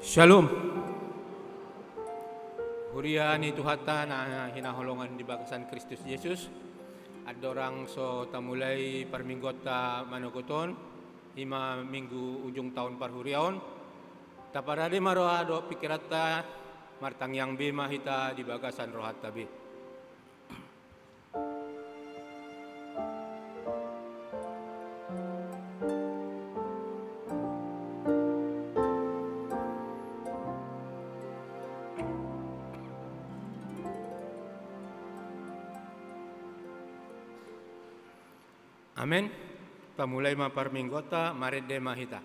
Shalom. Huriani Tuhata na hinahulungan di bagasan Kristus Yesus. Ada orang so tamulai perminggota manuguton, 5 minggu ujung tahun parhuriaon. Taparade maroa do pikirata martang yang bima hita di bagasan rohat tabi. Amin. Pamulai maparminggota marede mahita.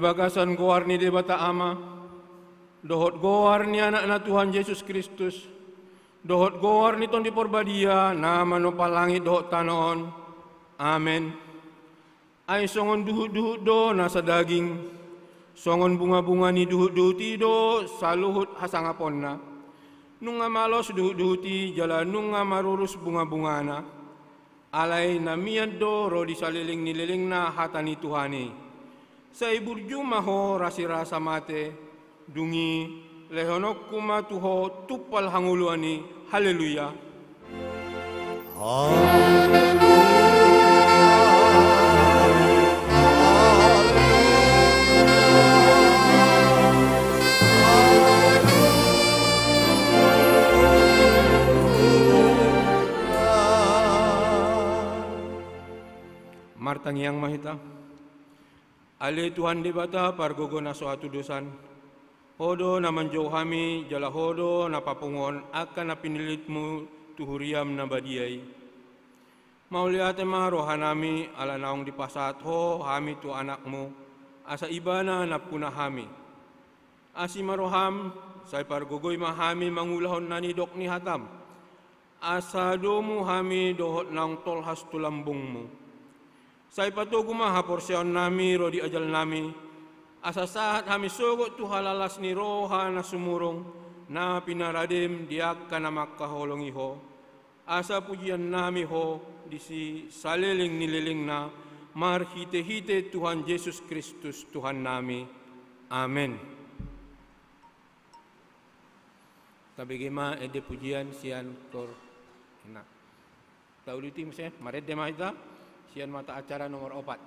bakasan goar ni debata ama, dohot goar ni anak na Tuhan Yesus Kristus, dohot goar ni ton di porbadia, nama no palangit dohot tanon. Amen. Ay songon duhut-duhut do nasa daging, songon bunga-bunga ni duhut-duhut do saluhut hasangapon na. Nung nga malos duhut-duhuti jala nung nga marurus bunga-bunga na. Alay na miyan do rodi saliling nililing na hata ni Tuhani. Sa iburju maho rasi-rasa mate, dungi lehonok kumatuho tupal hanguluani. Haleluya. Martang yang mahita, ale Tuhan debata pargogo na suatu dosan, hodo na manjau hami jala hodo na papungon akan na pinilitmu tuhuriam na badiai. Mauliate ma rohanami ala naong dipasat ho hami tu anakmu, asa ibana na punah hami. Asi maroham, say pargogoy mahami mangulahon na ni dok ni hatam, asa domu hami dohot nang tolhas tulambungmu. Say patugo mahaporsyon nami rodi ajal nami, asa saat hami sogot tu halalas ni roha na sumurong, na pinaradim diak ka na makaholong iho, asa pujian nami ho, disi saliling nililing na, marhite-hite Tuhan Yesus Kristus Tuhan nami. Amen. Tabigima ede pujian sian tor na. Tauluti mse, marede mahita. Sian mata acara nomor 4.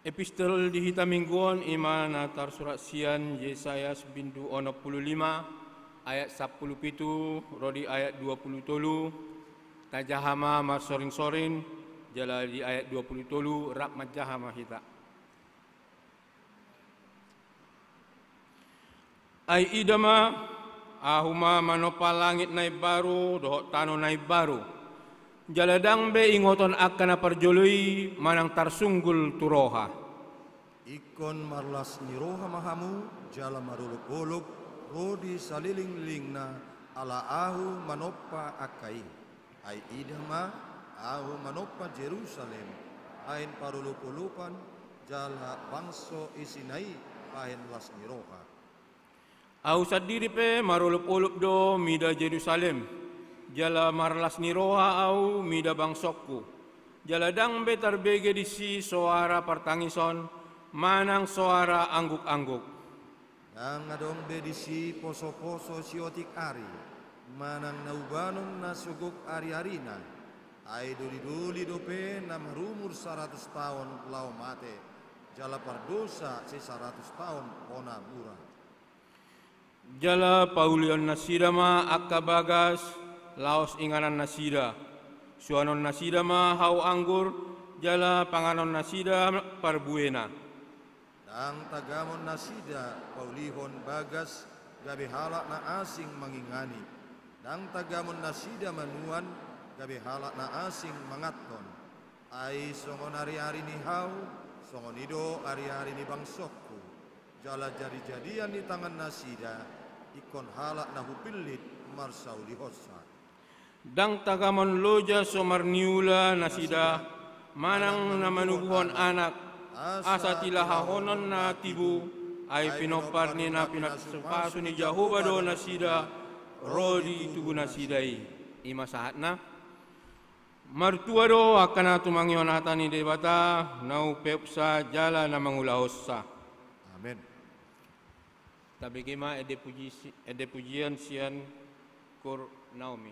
Epistel di hita mingguan iman natar surat sian Yesaya bindu 65 ayat 17 rodi ayat 27 tajahama mar soring-soring jala di ayat 27 rak majahama hita. Ai idama ahuma manopa langit nai baru dohot tano nai baru. Jaladang be ingoton akan parjoloi manang tarsunggul turoha. Ikon marlas ni roha mahamu jala maruluk-uluk rodi saliling-lingna ala ahu manopa akai. Ai idama ahu manopa Jerusalem ain paruluk-ulupan jala bangso isinai pahen las ni roha. Au sadiri pe marulup-ulup do mida Jerusalem. jala marlas ni roha au mida bangsokku. Jala dang betar bege di si soara partangison, manang soara angguk-angguk. Dang adong bedisi poso-poso siotik ari, manang naubanong nasuguk ari-arina, ay duli-duli dope na marumur 100 tahun lau mate, jala pardosa si 100 tahun pona bura. Jala paulion nasida ma akka bagas, laos inganan nasida. Suanon nasida ma hau anggur, jala panganon nasida parbuena. Dang tagamon nasida paulihon bagas gabe halak na asing mangingani. Dang tagamon nasida manuan gabe halak na asing mangaton. Ai songon ari-ari ni hau, songon ido ari-ari ni bangsokku. Jala jadi-jadian di tangan nasida, ikon halak na hupilit marsauli hosa. Dang tagamon loja somarniula nasida, manang namanubuhon anak, asa tila hahonon na tibu, ay pinopar ni na pinagsupaso ni Jehovah do nasida, rodi tugu nasidai. Ima sahat na, martua do akan na tumangyon ata ni debata, nau pepsa jala na mangulahos sa. Amin. Tabi kima ede pujian sian kur Naomi.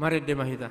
Mari de mahita.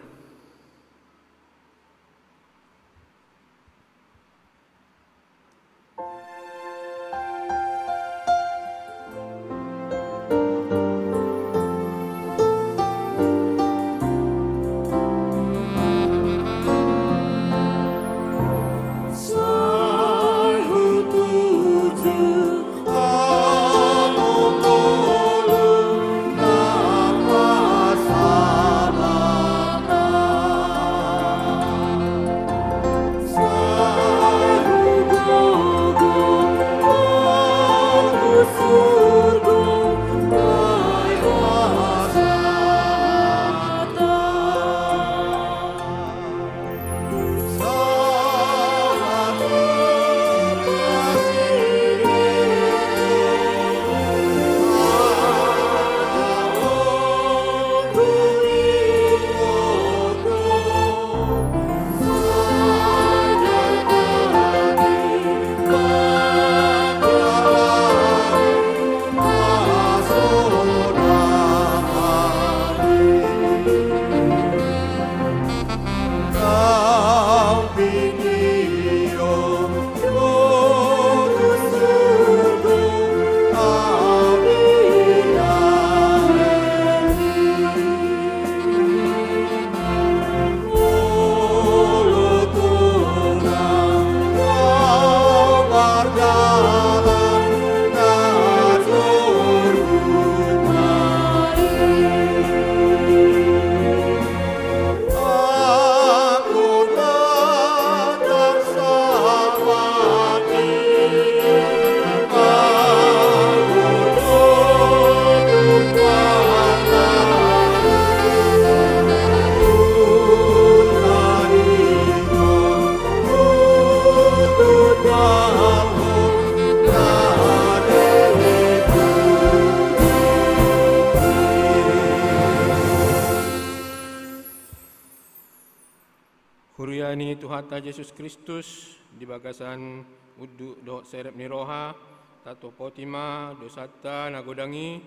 Huriani Tuhan Yesus Kristus di bagasan udu do serep ni roha tato potima dosata nagodangi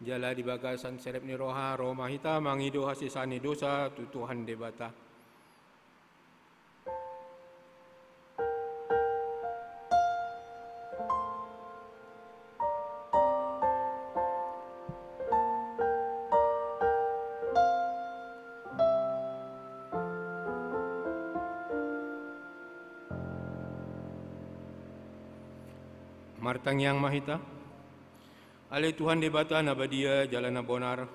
jala di bagasan serep ni roha Roma hita mangido hasisani dosa tu Tuhan debata. Martang yang mahita, ale Tuhan debata nabadia jalan nabonar,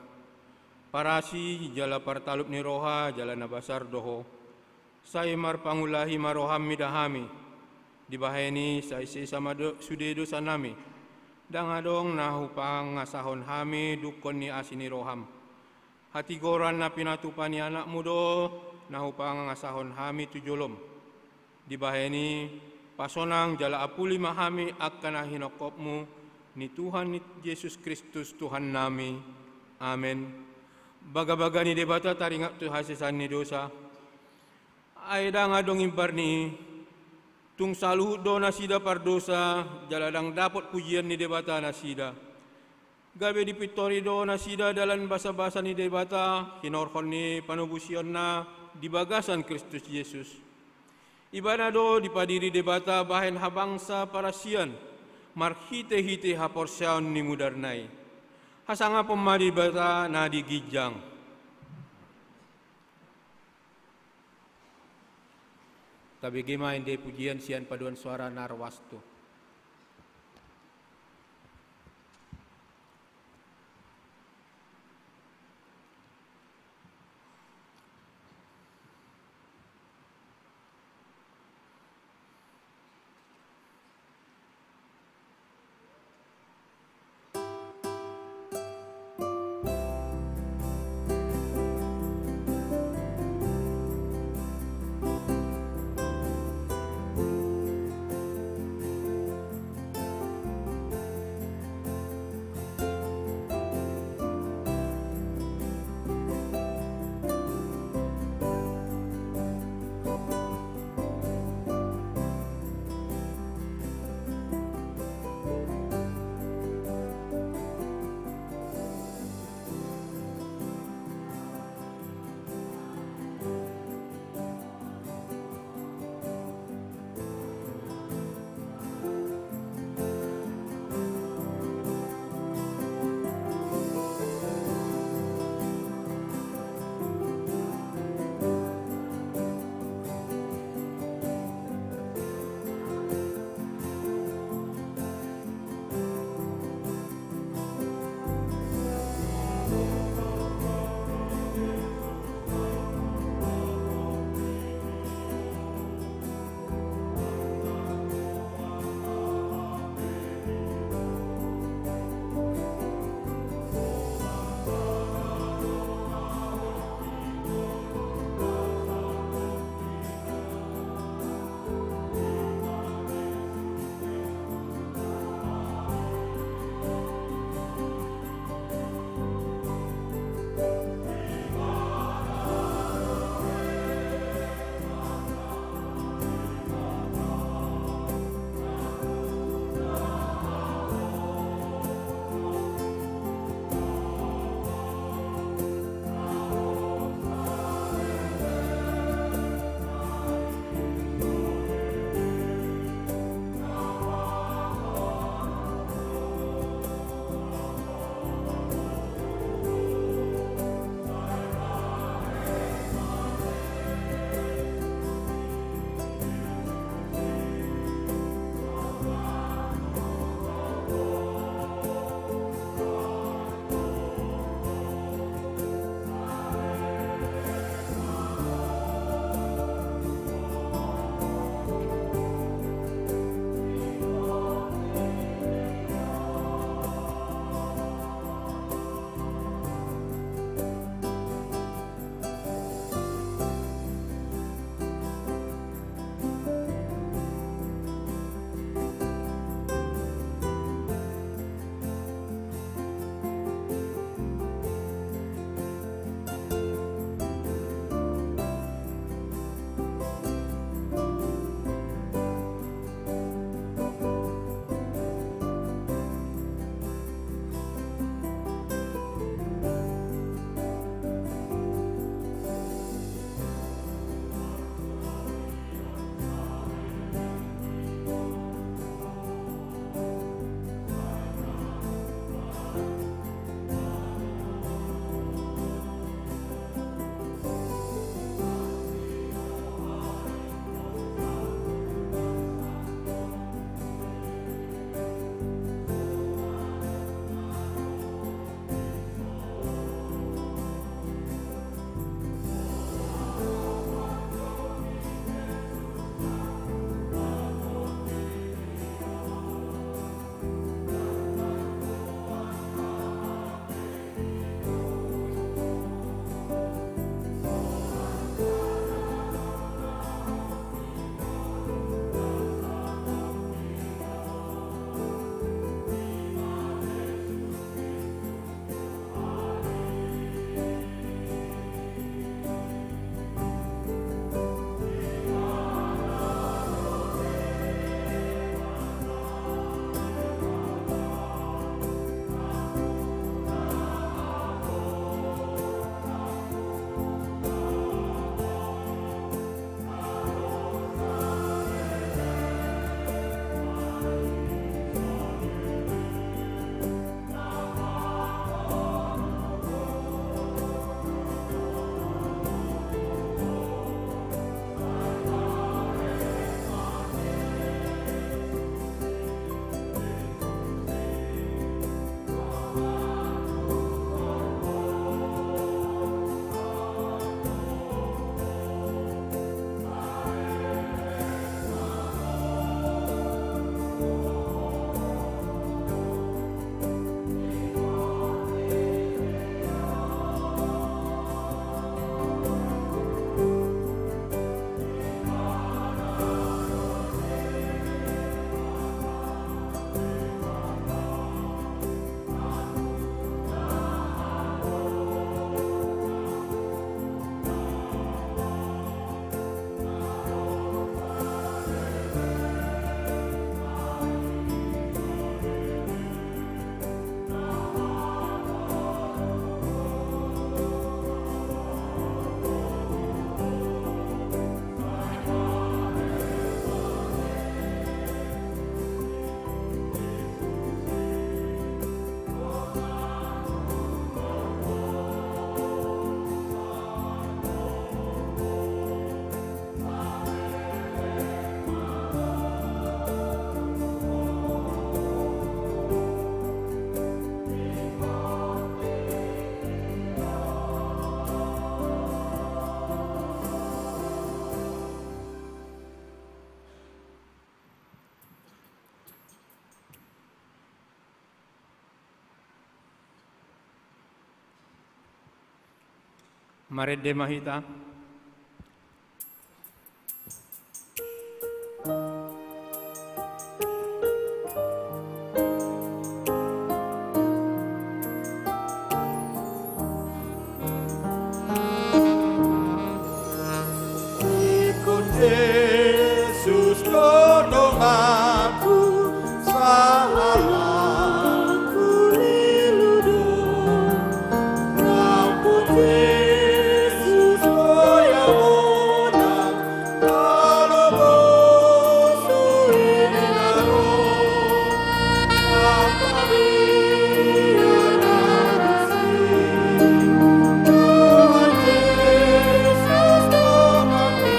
parasi jala partalup ni roha jalan nabasar doho, saya mar pangulahi maroham midahami, dibaheni saya sama sude dosa nami, dangadong nahupang ngasahon hami dukon ni asini roham, hati goran na pinatupani anak mudo nahupang ngasahon hami tujolom, dibaheni pasonang jala apuli mahami akan hinokopmu ni Tuhan ni Yesus Kristus Tuhan nami. Amen. Baga-baga ni debata taringak tu hasisan ni dosa. Aida ngadong imbar ni tung saluh do nasida pardosa jaladang dapat pujian ni debata nasida. Gabe dipitori do nasida dalam basa-basa ni debata hinorhon ni panubusion na di bagasan Kristus Yesus. Ibadah do dipadiri debata bahen habangsa parasian marhite-hite haporsaun ni mudarnai. Hasanga pemadi bata na digijang. Tapi gimana inde pujian sian paduan suara narwastu. Marede mahita. Yesus tolong aku salahku liludung rambut Yesus goyang modang kalau musuh ini lalu apa biar nasi Tuhan Yesus tomaki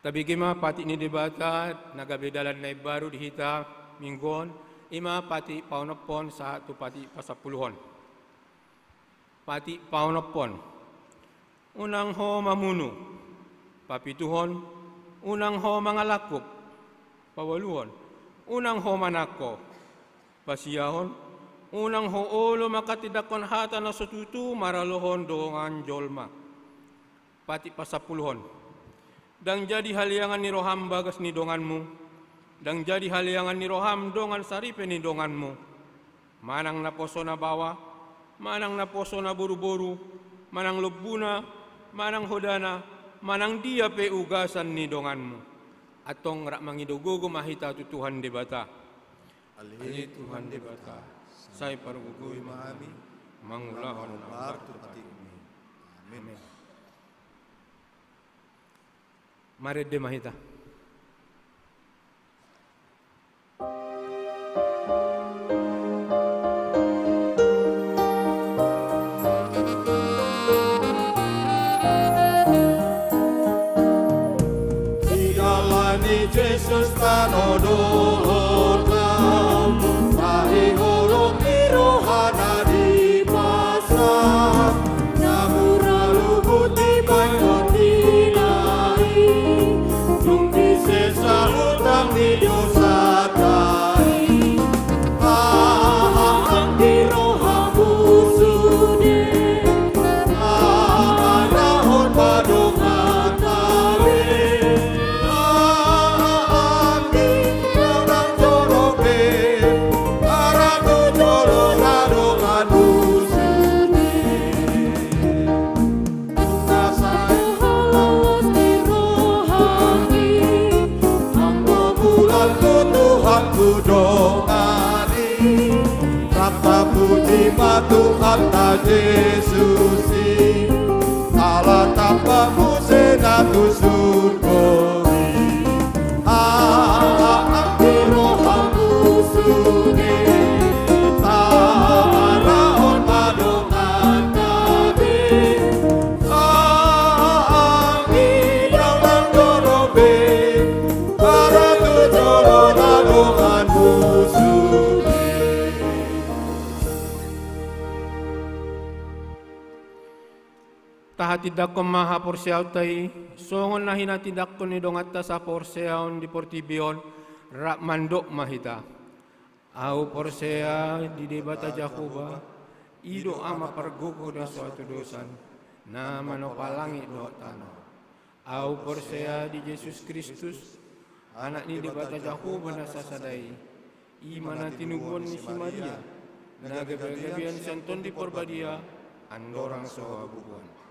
Tabigima pati ni debata nagabedalan na baru dihita minggon ima pati paunapon sa tu pati pasapuluhon. Pati paunapon. Unang ho mamunu. Papituhon. Unang ho mangalakop. Pawaluhon. Unang ho manako. Pasiyahon. Unang ho olo makatidakon hata na sututu maralohon doongan jolma. Pati pasapuluhon. Dang jadi haliangan ni roham bagas ni donganmu. Dang jadi haliangan ni roham dongan saripe ni donganmu. Manang na poso na bawa, manang na poso na buru-buru, manang lubuna, manang hodana, manang dia pe ugasan ni donganmu. Atong rak mangidogogo mahita tu Tuhan debata. Ali Tuhan debata. Say parugugui Mahami mangulahon ang partu pati umi. Amin. Marede mahita. Dialani Yesus tanodohon tahi holong irohana di pasar namura lubut di bayon dinai tunggi sesa utang di dosa kai ang irohamu sude arahon badong atawe Tuhan ta Yesusi ala tanpa musena tusurgoi rohamu sude tarahon padongan nabi yang dorobe para tujolo nadongan musuh. Tahatidak ko maha porsiyaw tay, songon na hinatidak ko ni dongat ta sa porsiyaw di portibion, rak mandok mahita. Au porsiya di debata Jakuba, ido ama pargugo da suatu dosan, na manopalangi do tano. Au porsiya di Yesus Kristus, anak ni debata Jakuba na sasadai, imana tinubuan ni si Maria, na gabi-gabian santon di porbadia, andorang soha bubuan.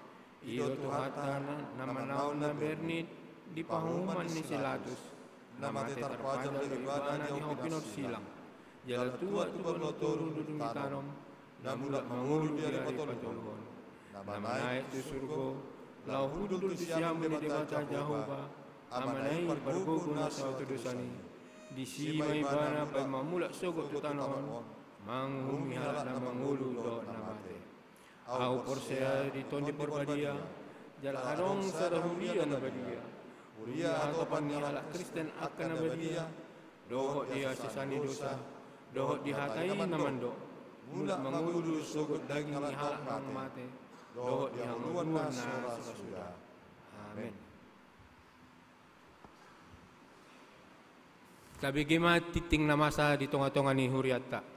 Ilo tuhatana nama naon na bernit di pahuman ni silatus. Nama te terpajam dari ibana ni hopinot silang. Jala tua tu berlotoru dudung tanom. Namulak mangulu di hari patolhon. Nama naik tu surgo. Lau hudul siam di mata Jehovah. Amanai perbuku nasa tu dosani. Di sima ibana pai mamulak sogot tu tanon. Manghumi halak na mangulu do namate. Au porsea di tondi porbadia, jala adong sadahuria na badia. Uria atau pani halak Kristen akan na badia, dohok dia sisani dosa, dohok dihatai namando. Mula mangulu sogot daging halak nang mate, dohok dihanguan na sudah. Amin. Tabi gima titing na masa di tonga-tonga ni huriata.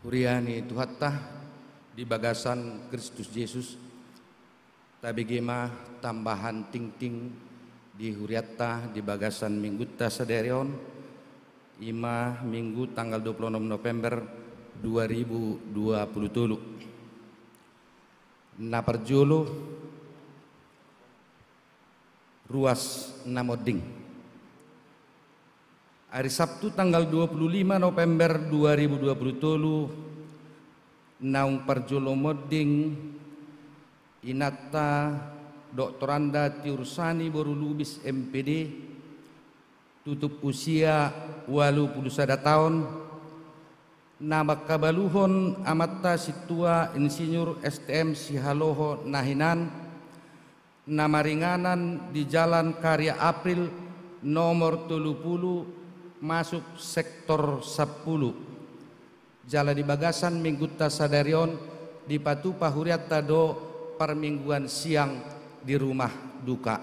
Huriani tuhatta di bagasan Kristus Yesus tabigema tambahan ting-ting di huriatta di bagasan minggutta saderion ima minggu tanggal 26 November 2023 na perjulu ruas namoding. Hari Sabtu tanggal 25 November 2023 naung perjolo modding inata doktoranda tiursani boru lubis MPD tutup usia 81 tahun nama kabaluhon amatta situa insinyur STM Sihaloho Nahinan nama ringanan di Jalan Karya April nomor 30 masuk sektor 10 jala di bagasan minggutta sadarion di Patupa huriatta do permingguan siang di rumah duka.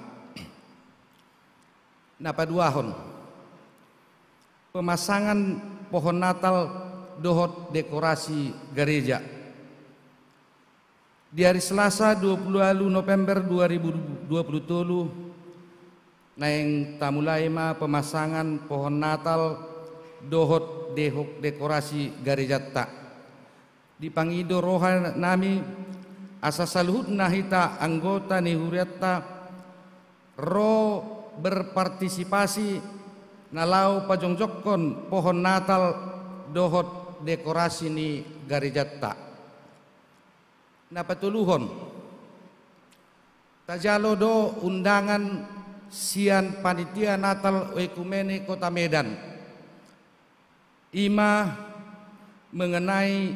Napa duahon pemasangan pohon Natal dohot dekorasi gereja di hari Selasa 20 November 2023 naeng tamulai ma pemasangan pohon Natal dohot dekorasi garejatta di pangido roha nami asa saluhut nahita anggota ni huriatta ro berpartisipasi nalau pajongjokon pohon Natal dohot dekorasi ni garejatta napatuluhon tajalo do undangan sian panitia Natal Oekumene Kota Medan ima mengenai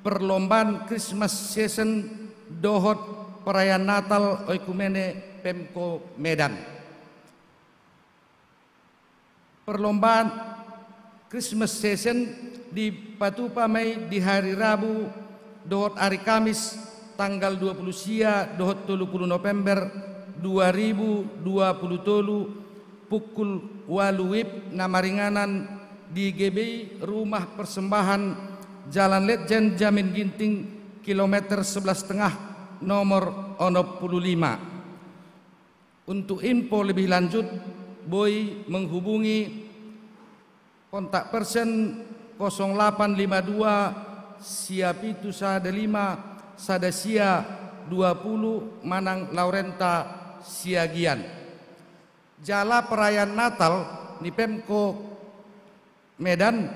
perlombaan Christmas season dohot perayaan Natal Oekumene Pemko Medan. Perlombaan Christmas season di Patupa Mei di hari Rabu dohot hari Kamis tanggal 20 sia dohot 30 November 2023 pukul 8 WIB namaringanan di GBI Rumah Persembahan Jalan Letjen Jamin Ginting kilometer 11,5 nomor 65. Untuk info lebih lanjut Boy menghubungi kontak person 0852 Siapitu Sada 5 Sada Sia 20 Manang Laurenta Siagian. Jala perayaan Natal di Pemko Medan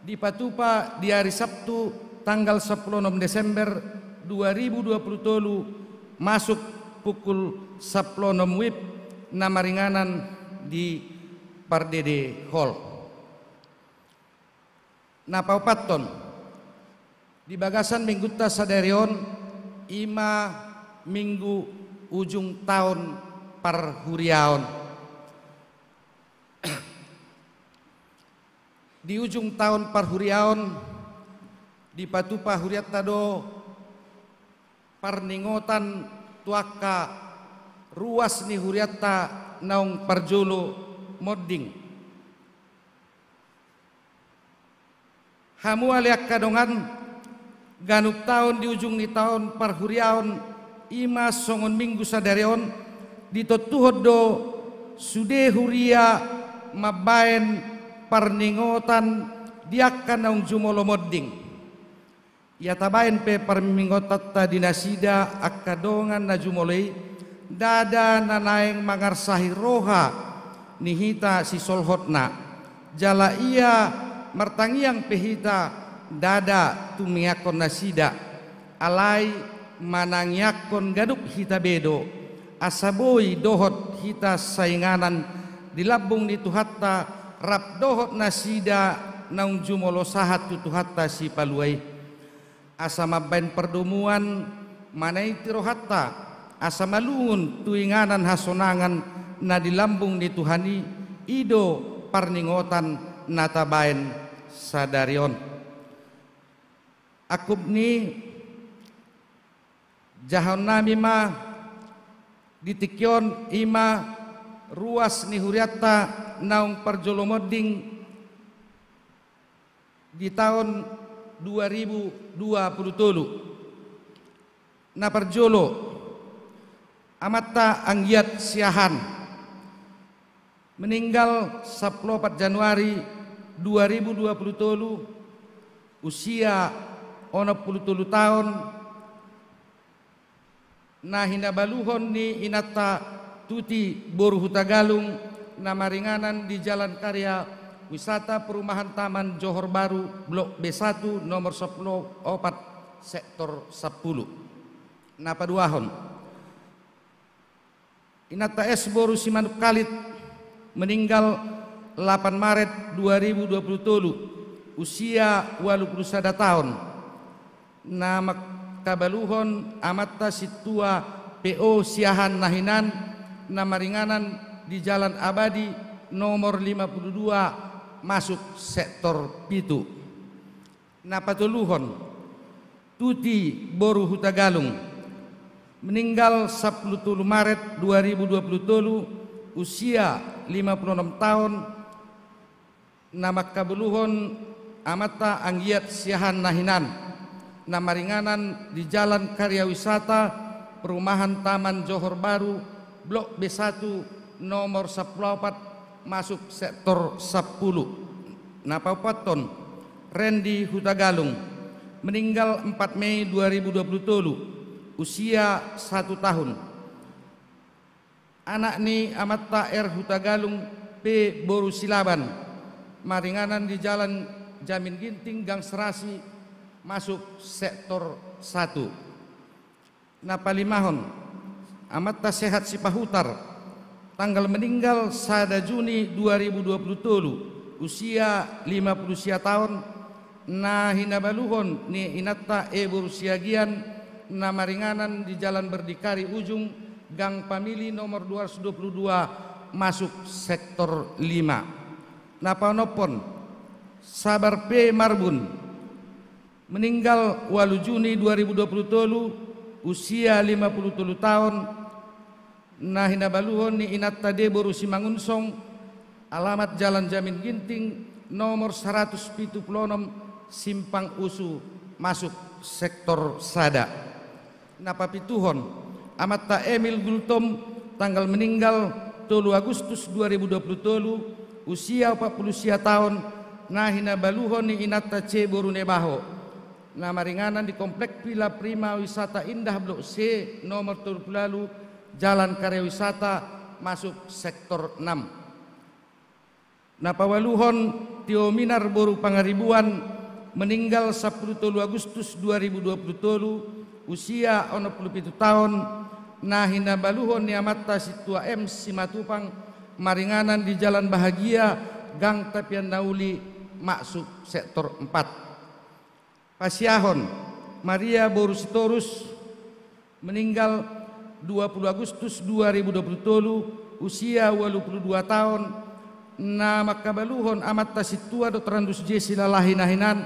di Patupa di hari Sabtu tanggal 10 Desember 2023 masuk pukul 10 WIB namaringanan di Pardede Hall. Napaupaton di bagasan minggutta sadarion ima minggu ujung tahun parhuriaon. Di ujung tahun parhuriaon di Patupa huriatta do parningotan tuaka ruas ni huriatta naung parjolo modding. Hamua liak kadongan ganuk tahun di ujung ni tahun parhuriaon ima songon minggu sadarion ditotuhod do sude huria mabaen parningotan diakan naung jumolo modding. Ya tabain pe parmingotat ta dinasida akadongan na jumolei dada nanaeng mangarsahi roha nihita si solhotna jala ia martangiang pehita dada tumiakon nasida alai manangiakon gaduk hita bedo asaboi dohot hita sainganan dilabung ni tuhatta rap dohot nasida naung jumolo sahat tuhatta si paluai asa mabain perdomuan manai tirohatta asa malungun tuinganan hasonangan na dilambung ni Tuhani ido parningotan natabain sadarion akub ni jahon nami ma ditikyon ima ruas ni huriatta naung parjolomodding di tahun 2020 na parjolo amatta anggiat siahan meninggal 14 Januari 2027 usia 63 tahun na hinabaluhon ni inatta tuti boru hutagalung na maringanan di Jalan Karya Wisata Perumahan Taman Johor Baru Blok B1 nomor 10 sektor 10 napaduahon inata es boru simanuk kalit meninggal 8 Maret 2027 usia 81 tahun nama kabaluhon amatta situa PO siahan nahinan nama ringanan di Jalan Abadi nomor 52 masuk sektor pitu napatuluhon tuti boru hutagalung meninggal 10 Maret 2027 usia 56 tahun nama kabeluhon amata anggiat siahan nahinan nama ringanan di Jalan Karya Wisata Perumahan Taman Johor Baru Blok B1 nomor 14 masuk sektor 10 Napapaton Randy Hutagalung meninggal 4 Mei 2027 usia 1 tahun anak ni amatta R Hutagalung P Boru Silaban maringanan di Jalan Jamin Ginting Gang Serasi masuk sektor 1 Napalimahon amatta Sehat Sipahutar tanggal meninggal 1 Juni 2027 usia 50 tahun na hinabaluhon ni inatta borusia gian na maringanan di Jalan Berdikari Ujung Gang Pamili nomor 222 masuk sektor 5 napanopon Sabar P Marbun meninggal 8 Juni 2027 usia 57 tahun nah hinabaluhon ni inatta de boru simangunsong alamat Jalan Jamin Ginting nomor 176 Simpang Usu masuk sektor Sada napapituhon amatta Emil Gultom tanggal meninggal 3 Agustus 2027 usia 40 tahun nah hinabaluhon ni inatta C boru nebaho nama ringanan di Komplek Villa Prima Wisata Indah Blok C nomor 30 Jalan Karya Wisata masuk sektor 6 napawaluhon Tio Minar boru Pangaribuan meninggal 10 Agustus 2027 usia 67 tahun nah hinabaluhon ni amatta situa M Simatupang maringanan di Jalan Bahagia Gang Tapian Nauli masuk sektor 4 Pasiahon Maria boru Sitorus meninggal 20 Agustus 2027 usia 82 tahun nama kabaluhon amatta situa Dr. Andus J Silalahi nahinan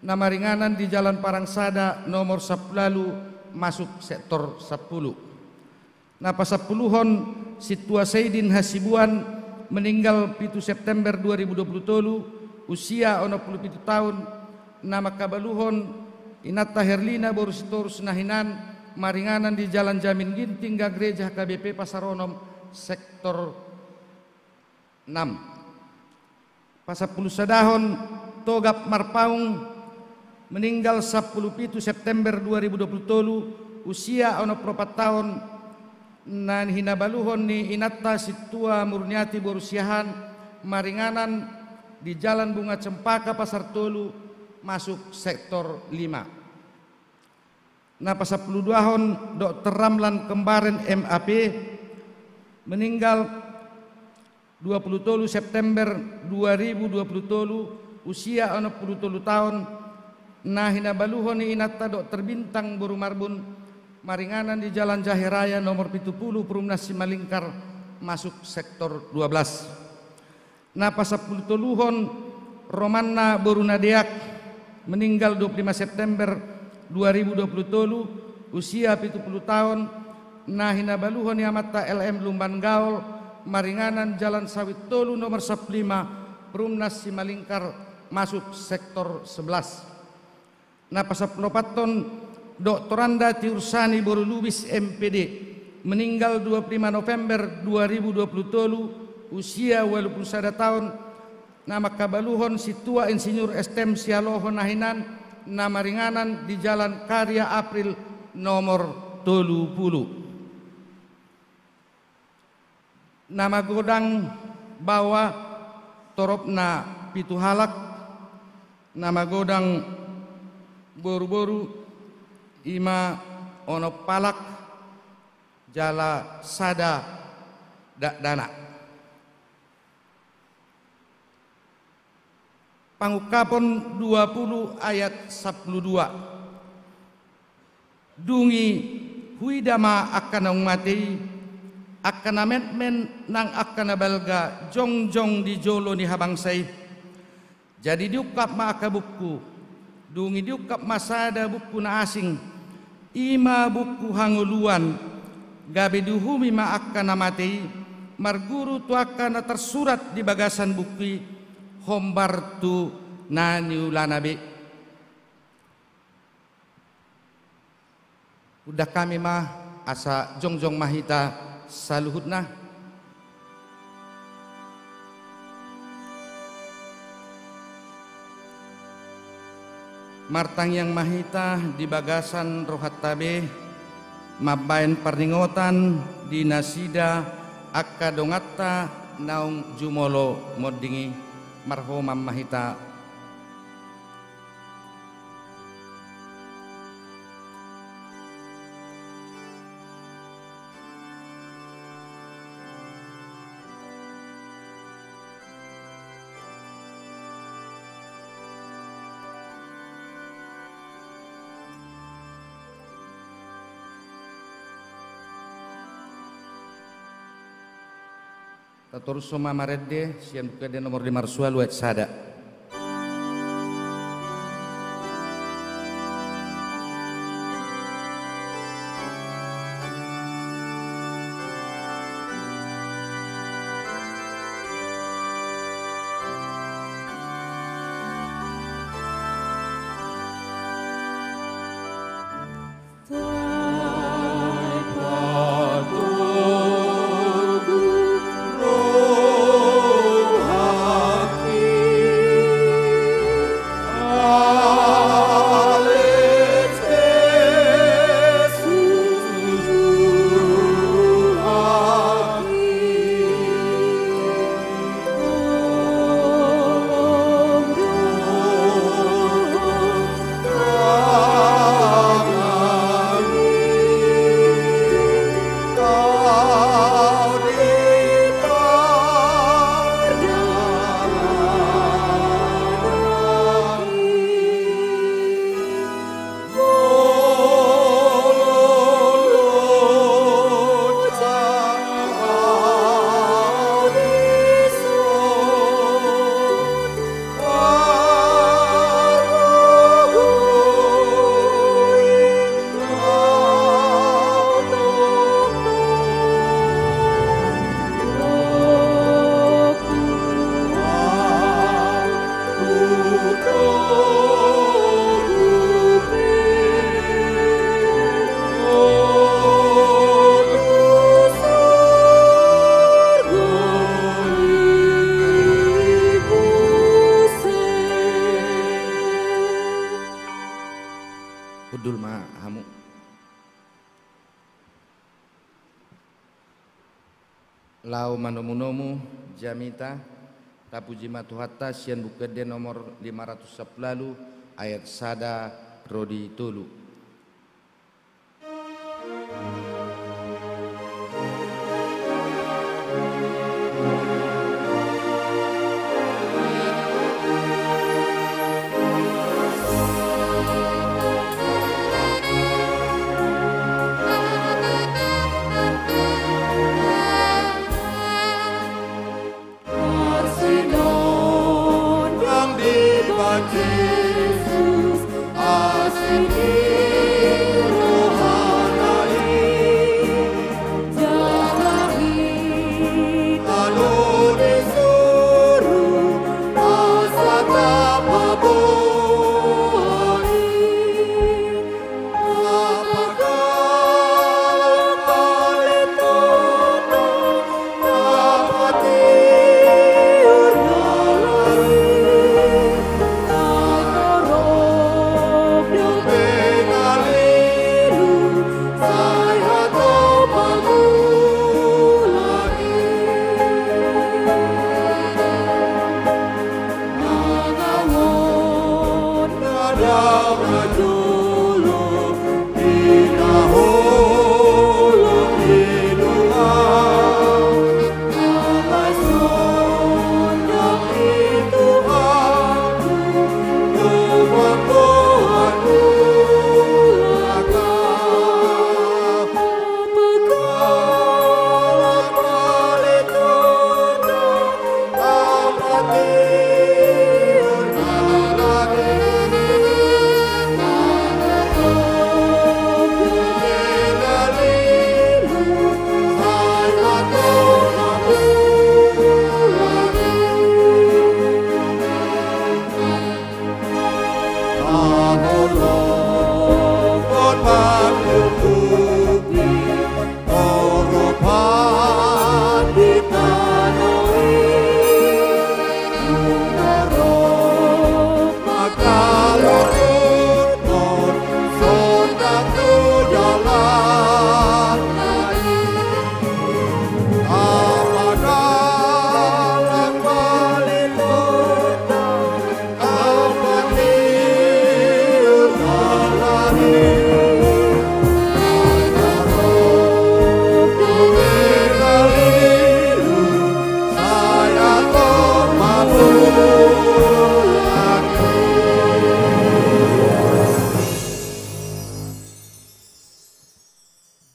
nama ringanan di Jalan Parangsada nomor 10 masuk sektor 10 napa 10 Situa Saidin Hasibuan meninggal 7 September 2020 usia 67 tahun. Nama kabaluhon Inata Herlina Borusitorus Nahinan maringanan di Jalan Jamin Ginting Gereja KBP Pasaronom sektor 6. Pasapulu Sadahon Togap Marpaung meninggal 17 September 2020 usia 44 tahun. Nan hinabaluhon ni Inata Situa Murniati Borusiahan maringanan di Jalan Bunga Cempaka Pasar Tolu masuk sektor 5. Nah pasapuluh duahon Dr. Ramlan Kembaren MAP meninggal 20 September 2020 usia 60 tahun. Nah hinabaluhon ni Inata Dr. Bintang Boru Marbun maringanan di Jalan Jahiraya nomor 70 Perumnas Simalingkar masuk sektor 12. Nah pasapuluh toluhon Romanna Borunadeak meninggal 25 September 2020 usia 70 tahun. Nah hinabaluhon Yamata LM Lumban Gaul maringanan Jalan Sawit Tolu nomor 15 Perumnas Simalingkar masuk sektor 11. Nah pasaplopaton Dr. Anda Tiursani Boru Lubis MPD meninggal 25 November 2020 usia 81 tahun. Nama kabaluhon Situa Insinyur STM Sialohon Nahinan nama ringanan di Jalan Karya April nomor 30. Nama godang bawa Toropna Pituhalak. Nama godang Boru-boru Ima Ono Palak Jala Sada Dana. Pangukapon 20 ayat 12. Dungi huidama akan mati akan men nang akan balga jongjong di jolo ni habangsai. Jadi diukap ma akabuku dungi diukap masada buku na asing ima buku hanguluan gabe duhumi ma akan mati marguru tu akan tersurat di bagasan buku hombar tu naniulanabe. Udah kami mah asa jongjong mahita saluhutna. Martang yang mahita di bagasan rohat tabe mabain parningotan di nasida akadongatta naung jumolo modingi marhumam mahita. Tatorus soma maredde sian bukade nomor 5 marsua luat sada. Rohaki lau manomu-nomu jamita tapuji matuhatta sian bukede nomor 510 ayat sada rodi tulu.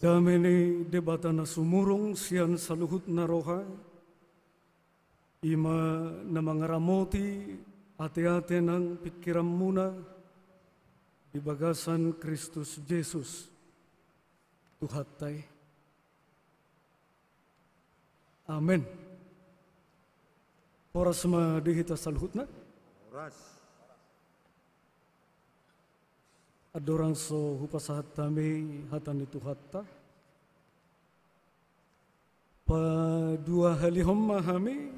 Damene debatana sumurung sian saluhut naroha ima namangaramoti ate-ate ng pikiran muna di bagasan Kristus Jesus Tuhatay. Amen. Oras madihita saluhut na. Oras. Adorang so hupasahat tami hatan itu hatta. Padua halihom mahami.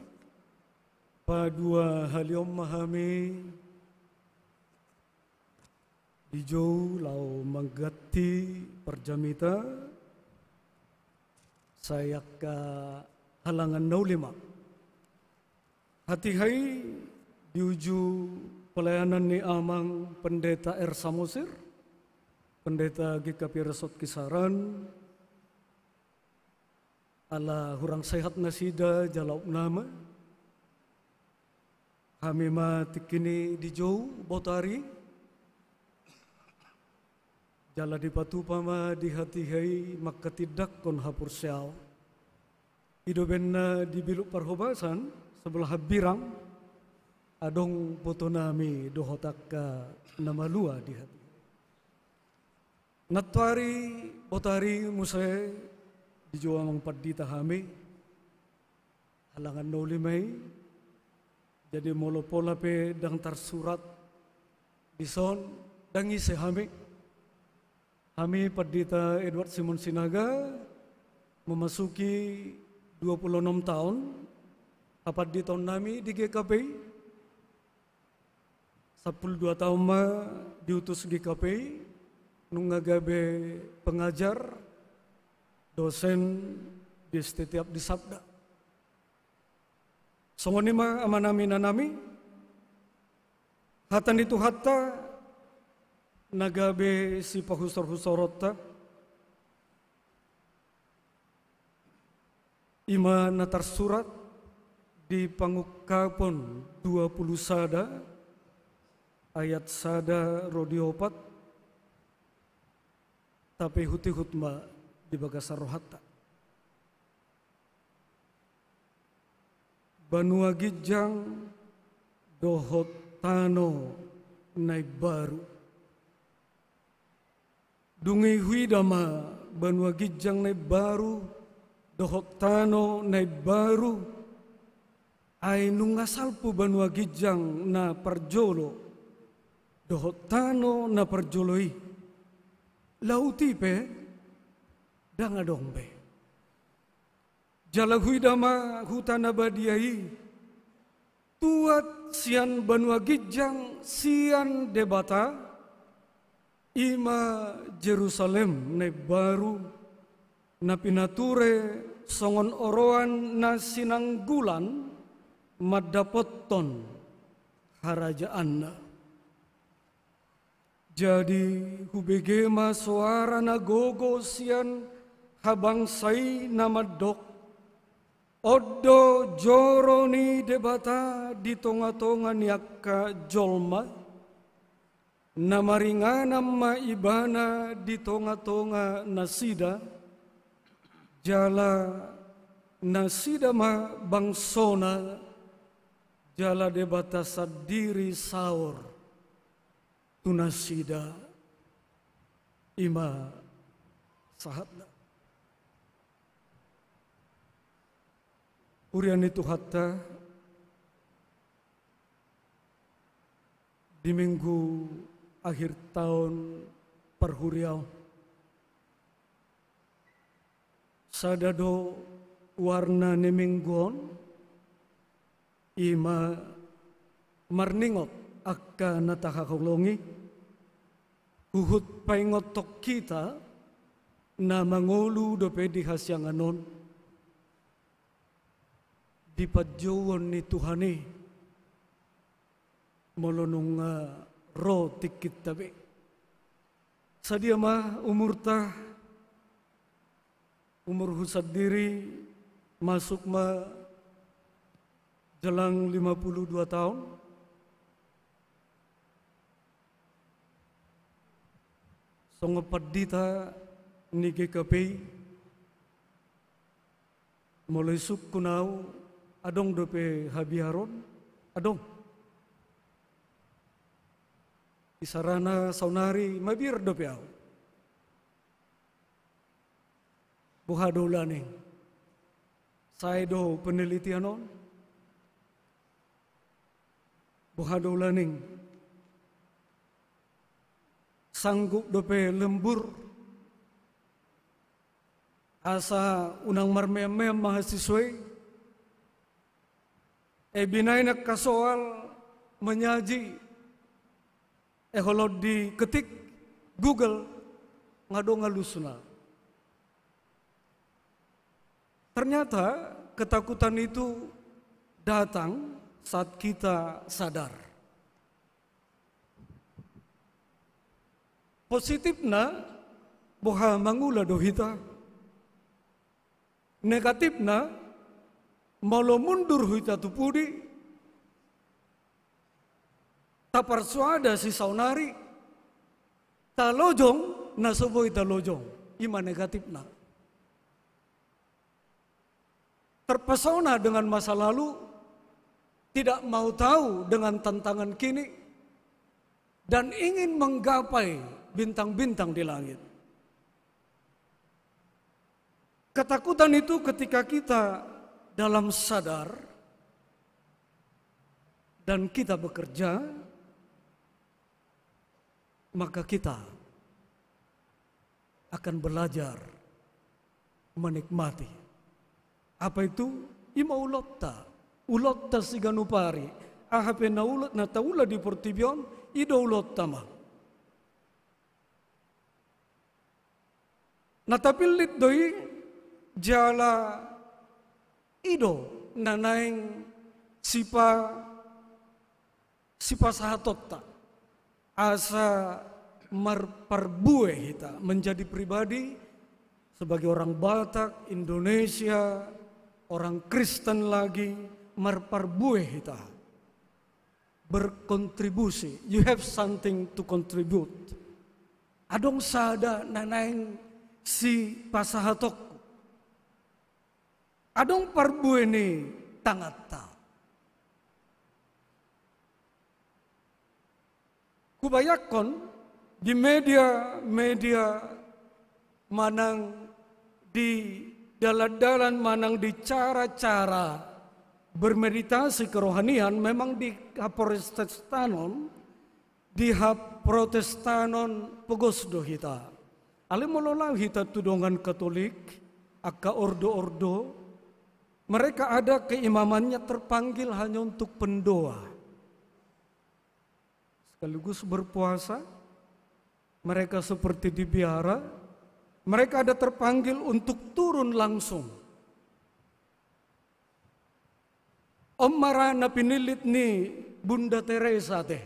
Padua halihom mahami. Dijau lau manggati perjamita. Sayak ka halangan naulima. Hati hai diuju pelayanan ni amang pendeta R. Samosir, pendeta GKP Resort Kisaran, ala hurang sehat nasida jalaup nama, kami matikini di jauh botari, jala di patupama di hati hai maka tidak kon hapur siau, idobenna di biluk parhobasan sebelah birang, adong boto nami dohotaka nama lua di hati. Natwari botari musai dijual mengpadita hami halangan nolimai jadi molopola pe dang tarsurat dison dangi sehami hami padita Edward Simon Sinaga memasuki 26 tahun apat di tahun nami di GKP 12 tahun ma diutus GKP nungagabe pengajar dosen di setiap di sabda Songonima amanami nanami, hatan itu hatta nagabe si pahusor-husorota, ima natar surat di pangukapon 20 sada, ayat sada rodiopat, tapi huti-hutma di bagasar rohata. Banua Gijang dohot tano nai baru. Dungi huidama Banua Gijang nai baru dohot tano nai baru. Ai nungasalpu Banua Gijang na parjolo dohot tano na parjoloi. Lautipe dangadongbe. Jala huidama hutana badiai, tuat sian Banua Gijang sian debata, ima Jerusalem ne baru, na pinature songon oroan na sinanggulan, madapoton harajaanna. Jadi hubegema suara na gogo sian habangsai namadok, Odo joroni debata di tonga-tonga niaka jolma, namaringana ma ibana di tonga-tonga nasida, jala nasida ma bangsona, jala debata sadiri saur, tunasida ima sahatna. Urian itu hatta di minggu akhir tahun perhuriau sadado warna ne mingguon ima marningot akka natakakulongi uhut paingotok kita na mangolu dope di hasyanganon di padjowon ni Tuhani molonong ro tikit tabi. Sadia mah umur husad diri masuk ma jelang 52 tahun. Songopat dita ni GKP mulai suk kunau adong dope habiaron, adong. Isarana saunari mabir dope au. Buhado laning. Saido penelitianon. Buhado laning. Sanggup dope lembur. Asa unang marmem mahasiswai. Binay na kasoal menyaji kalau diketik Google ngado ngalusuna. Ternyata ketakutan itu datang saat kita sadar. Positifna boha mangula dohita. Negatifna malo mundur huita tupudi, tapar suada si saunari, talojong nasoboi talojong, ima negatif na. Terpesona dengan masa lalu, tidak mau tahu dengan tantangan kini, dan ingin menggapai bintang-bintang di langit. Ketakutan itu ketika kita dalam sadar dan kita bekerja, maka kita akan belajar menikmati. Apa itu? Ima ulotta siganupari, ahape na taula di portibion, ido ulotta ma. Natapilit doi jala ido nanaing sipa sahatotta asa marparbue hita menjadi pribadi sebagai orang Batak, Indonesia, orang Kristen lagi, marparbue hita berkontribusi. You have something to contribute. Adong sada nanaing si pasahatok. Adong parbue ni tangata. Kubayakon di media manang di dalan-dalan manang di cara-cara bermeditasi kerohanian memang di Protestanon pegosdo hita. Ale mololau hita tudongan Katolik aka ordo-ordo, mereka ada keimamannya terpanggil hanya untuk pendoa. Sekaligus berpuasa, mereka seperti di biara, mereka ada terpanggil untuk turun langsung. Om marana pinilit ni Bunda Teresa teh.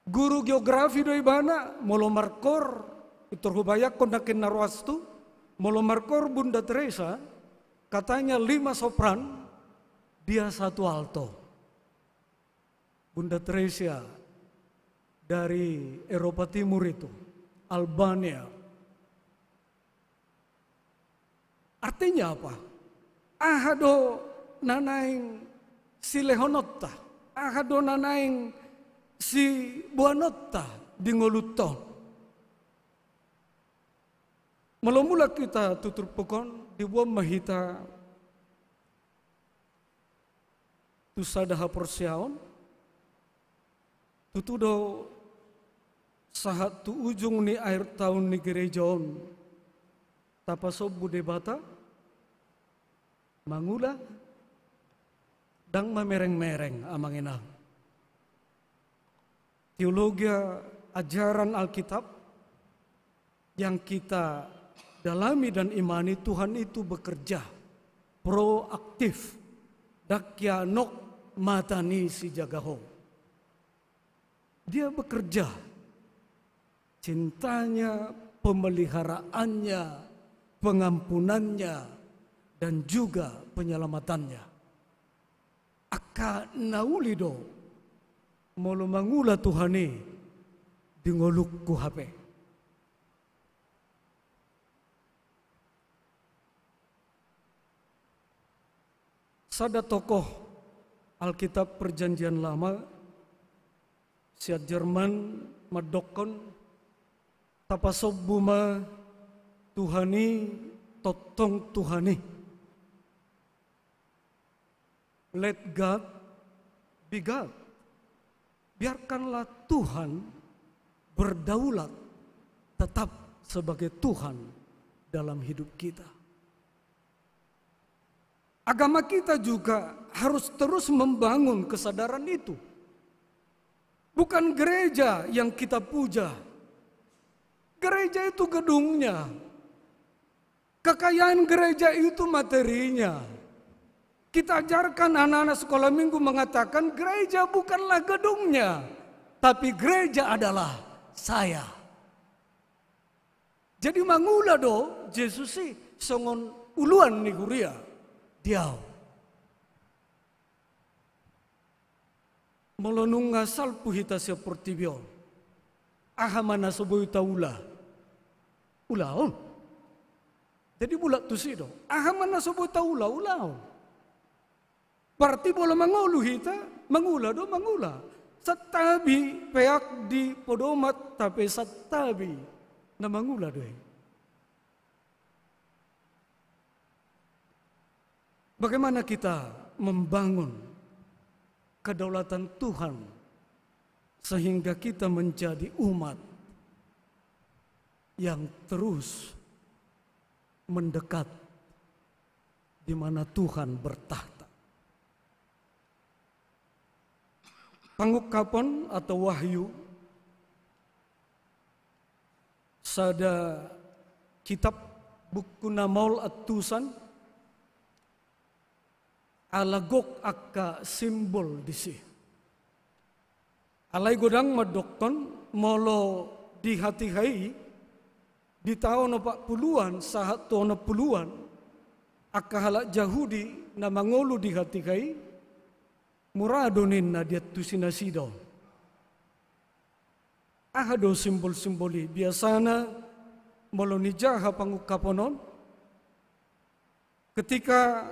Guru geografi doi bana, molo markor, iturhubayak kondakin narwastu, molo markor Bunda Teresa, katanya 5 sopran, dia 1 alto. Bunda Teresa dari Eropa Timur itu, Albania. Artinya apa? Ahado nanaing si Lehonotta, ahado nanaing si Buanotta di ngoluton. Mula-mula kita tutur pekon di buah mahita tusadaha persiaon, tutudo sahat tu ujung ni air tahun ni gerejaon tapasob bude bata mangula dang mamereng-mereng amangina teologi ajaran Alkitab yang kita dalami dan imani. Tuhan itu bekerja proaktif dakyanok matani si jagaho. Dia bekerja, cintanya, pemeliharaannya, pengampunannya, dan juga penyelamatannya. Aka naulido, molo mangula Tuhani, dingoluk ku hape. Sada tokoh Alkitab Perjanjian Lama, siat Jerman madokon tapasobbuma Tuhani totong Tuhani. Let God be God. Biarkanlah Tuhan berdaulat tetap sebagai Tuhan dalam hidup kita. Agama kita juga harus terus membangun kesadaran itu. Bukan gereja yang kita puja. Gereja itu gedungnya. Kekayaan gereja itu materinya. Kita ajarkan anak-anak sekolah minggu mengatakan gereja bukanlah gedungnya. Tapi gereja adalah saya. Jadi mangula do, Yesus sih songon uluan ni guria. Diau. Melonung ngasal puhita seperti bion. Ahamana soboy taula. Ulaon. Jadi bulat tu sido. Ahamana soboy taula ulaon. Berarti bola mangulu hita, mangula do mangula. Satabi peak di podomat tapi satabi na mangula do. Bagaimana kita membangun kedaulatan Tuhan sehingga kita menjadi umat yang terus mendekat di mana Tuhan bertahta. Pangukapan atau wahyu sada kitab buku Namaul Atusan alagok akka simbol disi. Alai godang madokton molo di hati hai di tahun 40-an saat tahun 40-an akka halak Yahudi na mangolu di hati hai muradonin na dia tusinasido. Ahado simbol-simboli biasana molo ni jaha pangukaponon ketika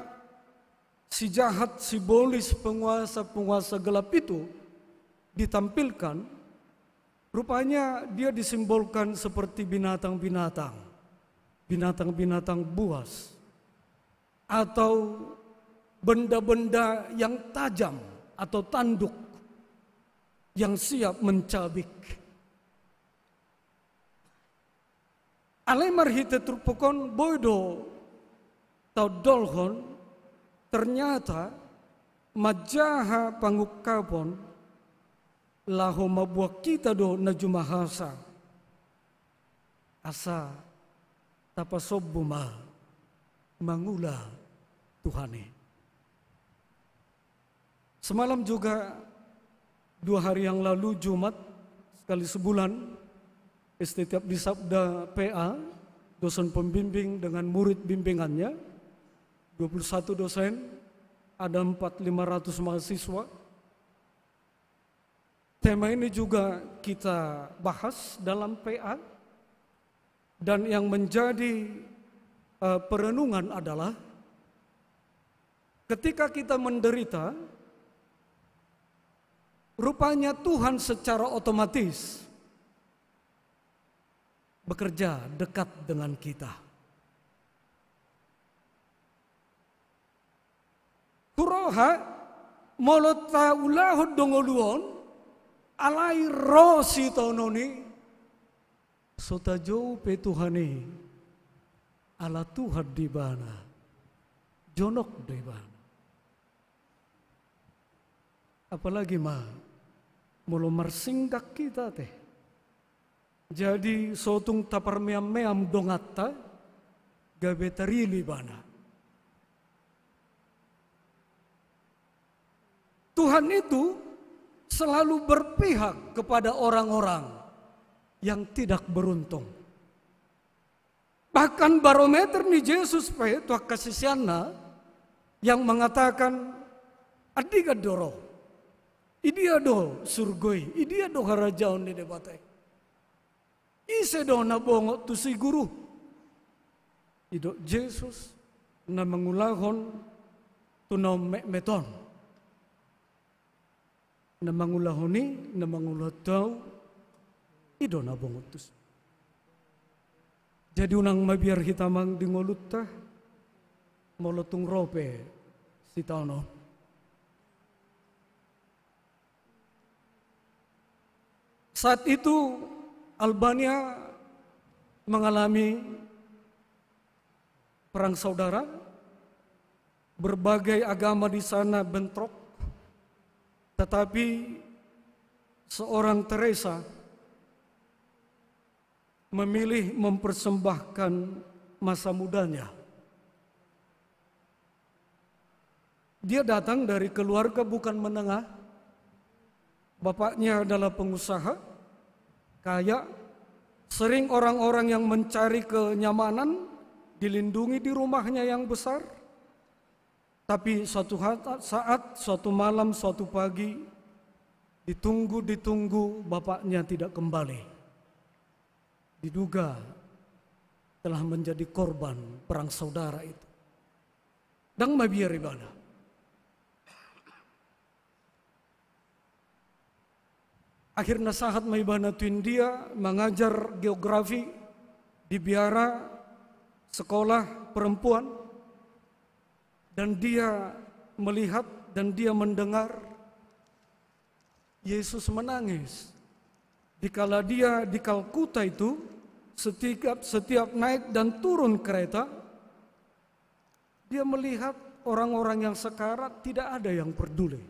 si jahat simbolis penguasa-penguasa gelap itu ditampilkan, rupanya dia disimbolkan seperti binatang-binatang, binatang-binatang buas, atau benda-benda yang tajam atau tanduk yang siap mencabik. Alai marhite turpokon boydo tau dolhon ternyata majaha pangukapon laho mabuak kita do na jumahasa asa tapasobbo mangula Tuhane. Semalam juga 2 hari yang lalu Jumat sekali sebulan setiap di Sabda PA dosen pembimbing dengan murid bimbingannya 21 dosen, ada 4.500 mahasiswa. Tema ini juga kita bahas dalam PA dan yang menjadi perenungan adalah ketika kita menderita, rupanya Tuhan secara otomatis bekerja dekat dengan kita. Kuroha molota ulahod dongoluon alai rosi tononi sota jauh pe Tuhani ala Tuhan di bana jonok di bana. Apalagi molo marsinggak kita teh. Jadi sotung tapar meam dongatta gabetarili bana. Tuhan itu selalu berpihak kepada orang-orang yang tidak beruntung. Bahkan barometer ni Yesus pe tuak kasisiana yang mengatakan adiga doro, idia do surgoi, idia do harajaon di debatai. Ise do na bongo tu si guru. Ido Yesus na mangulahon tu na meton. Na mangulahoni, na mangulatau, ido na bongo tu. Jadi unang mabiar hitamang dingolutta, molotung rope si tauno. Saat itu Albania mengalami perang saudara, berbagai agama di sana bentrok, tetapi seorang Teresa memilih mempersembahkan masa mudanya. Dia datang dari keluarga bukan menengah, bapaknya adalah pengusaha, kaya, sering orang-orang yang mencari kenyamanan dilindungi di rumahnya yang besar. Tapi suatu malam, suatu pagi, ditunggu bapaknya tidak kembali. Diduga telah menjadi korban perang saudara itu. Dang mabiar ibadah. Akhirnya saat maibana tuin dia mengajar geografi di biara sekolah perempuan dan dia melihat dan dia mendengar Yesus menangis. Dikala dia di Kalkuta itu setiap naik dan turun kereta dia melihat orang-orang yang sekarat tidak ada yang peduli.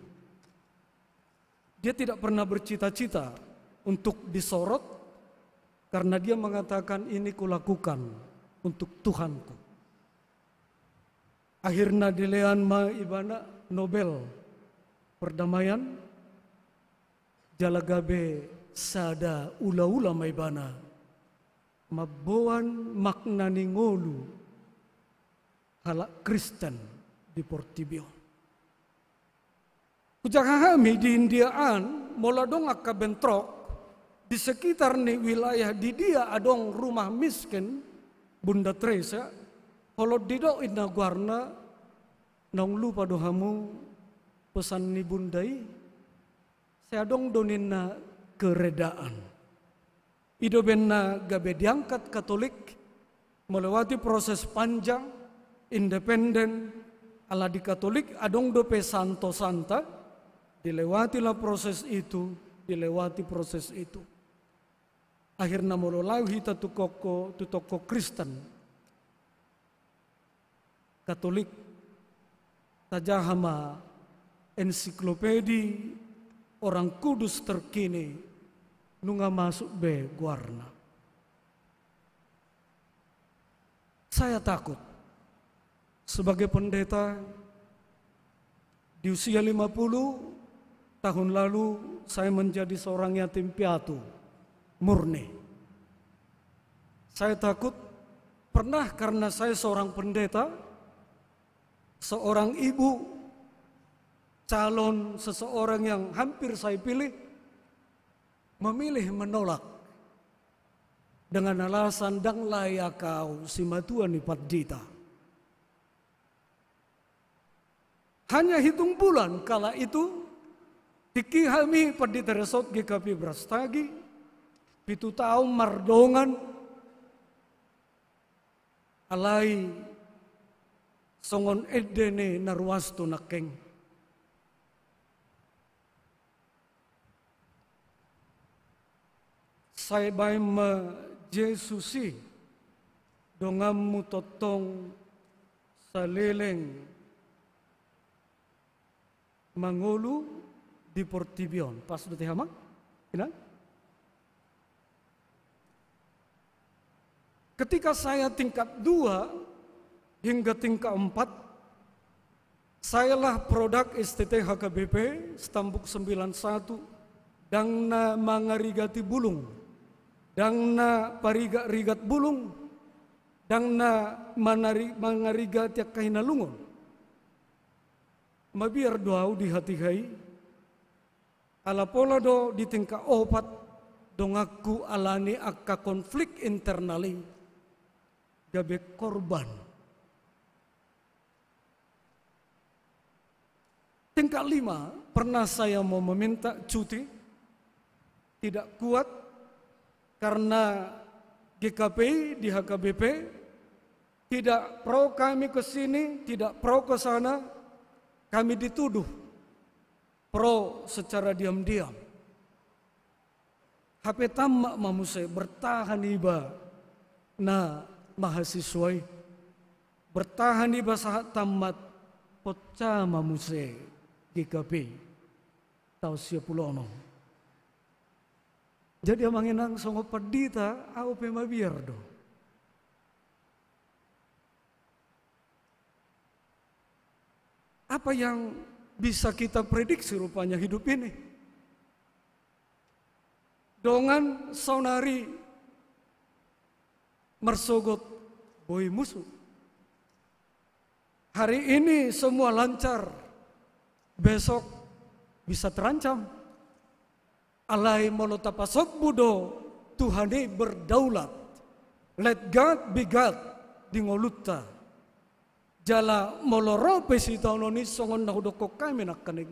Dia tidak pernah bercita-cita untuk disorot karena dia mengatakan ini kulakukan untuk Tuhanku. Akhirnya dilean ma ibana Nobel Perdamaian jalagabe sada ula-ula maibana maboan makna ningolu halak Kristen di Portibio. Kujahami di Indiaan mola dong akka bentrok di sekitar ni wilayah di dia adong rumah miskin Bunda Teresa. Kalau dido ina guarna nong lupa dohamu pesan ni bundai saya dong donin na keredaan. Ido benna gabe diangkat Katolik melewati proses panjang independen ala di Katolik adong dope santo santa dilewatilah proses itu akhirnya mulai kita tu toko Kristen Katolik tajahama ensiklopedi orang kudus terkini nunga masuk be guarna. Saya takut sebagai pendeta di usia 50 tahun lalu saya menjadi seorang yatim piatu murni. Saya takut pernah karena saya seorang pendeta, seorang ibu, calon seseorang yang hampir saya pilih, memilih menolak dengan alasan dang layak kau si matuan ipat dita. Hanya hitung bulan kala itu dikihami Pandita Resort GKP Brastagi, 7 tahun mardongan, alai songon edene narwasto nakeng. Saya bayi Jesusi dongamu totong saleleng mangolu di Portibion. Pas udah hama? Kenal? Ketika saya tingkat 2 hingga tingkat 4, sayalah produk STT HKBP Stambuk 91 dangna mangarigati bulung, dangna parigat-rigat bulung, dangna mangarigati kahinalungon. Mabiar doau di hati hai, ala pola do di tingkat 4 dongaku alani akka konflik internali gabe korban. Tingkat 5 pernah saya mau meminta cuti, tidak kuat karena GKPI di HKBP tidak pro kami ke sini, tidak pro ke sana, kami dituduh pro secara diam-diam. HP tamak mamuse bertahan iba na mahasiswai, bertahan iba saat tamat pocah mamuse GKP tahun 10. Jadi amanginang songo padita au pemabiar do. Apa yang bisa kita prediksi rupanya hidup ini? Dongan saunari mersogot boy musuh. Hari ini semua lancar, besok bisa terancam. Alai molotapasok budo Tuhani berdaulat. Let God be God di ngoluta. Jala molorope si taunoni songon nahudoko kami nakanig.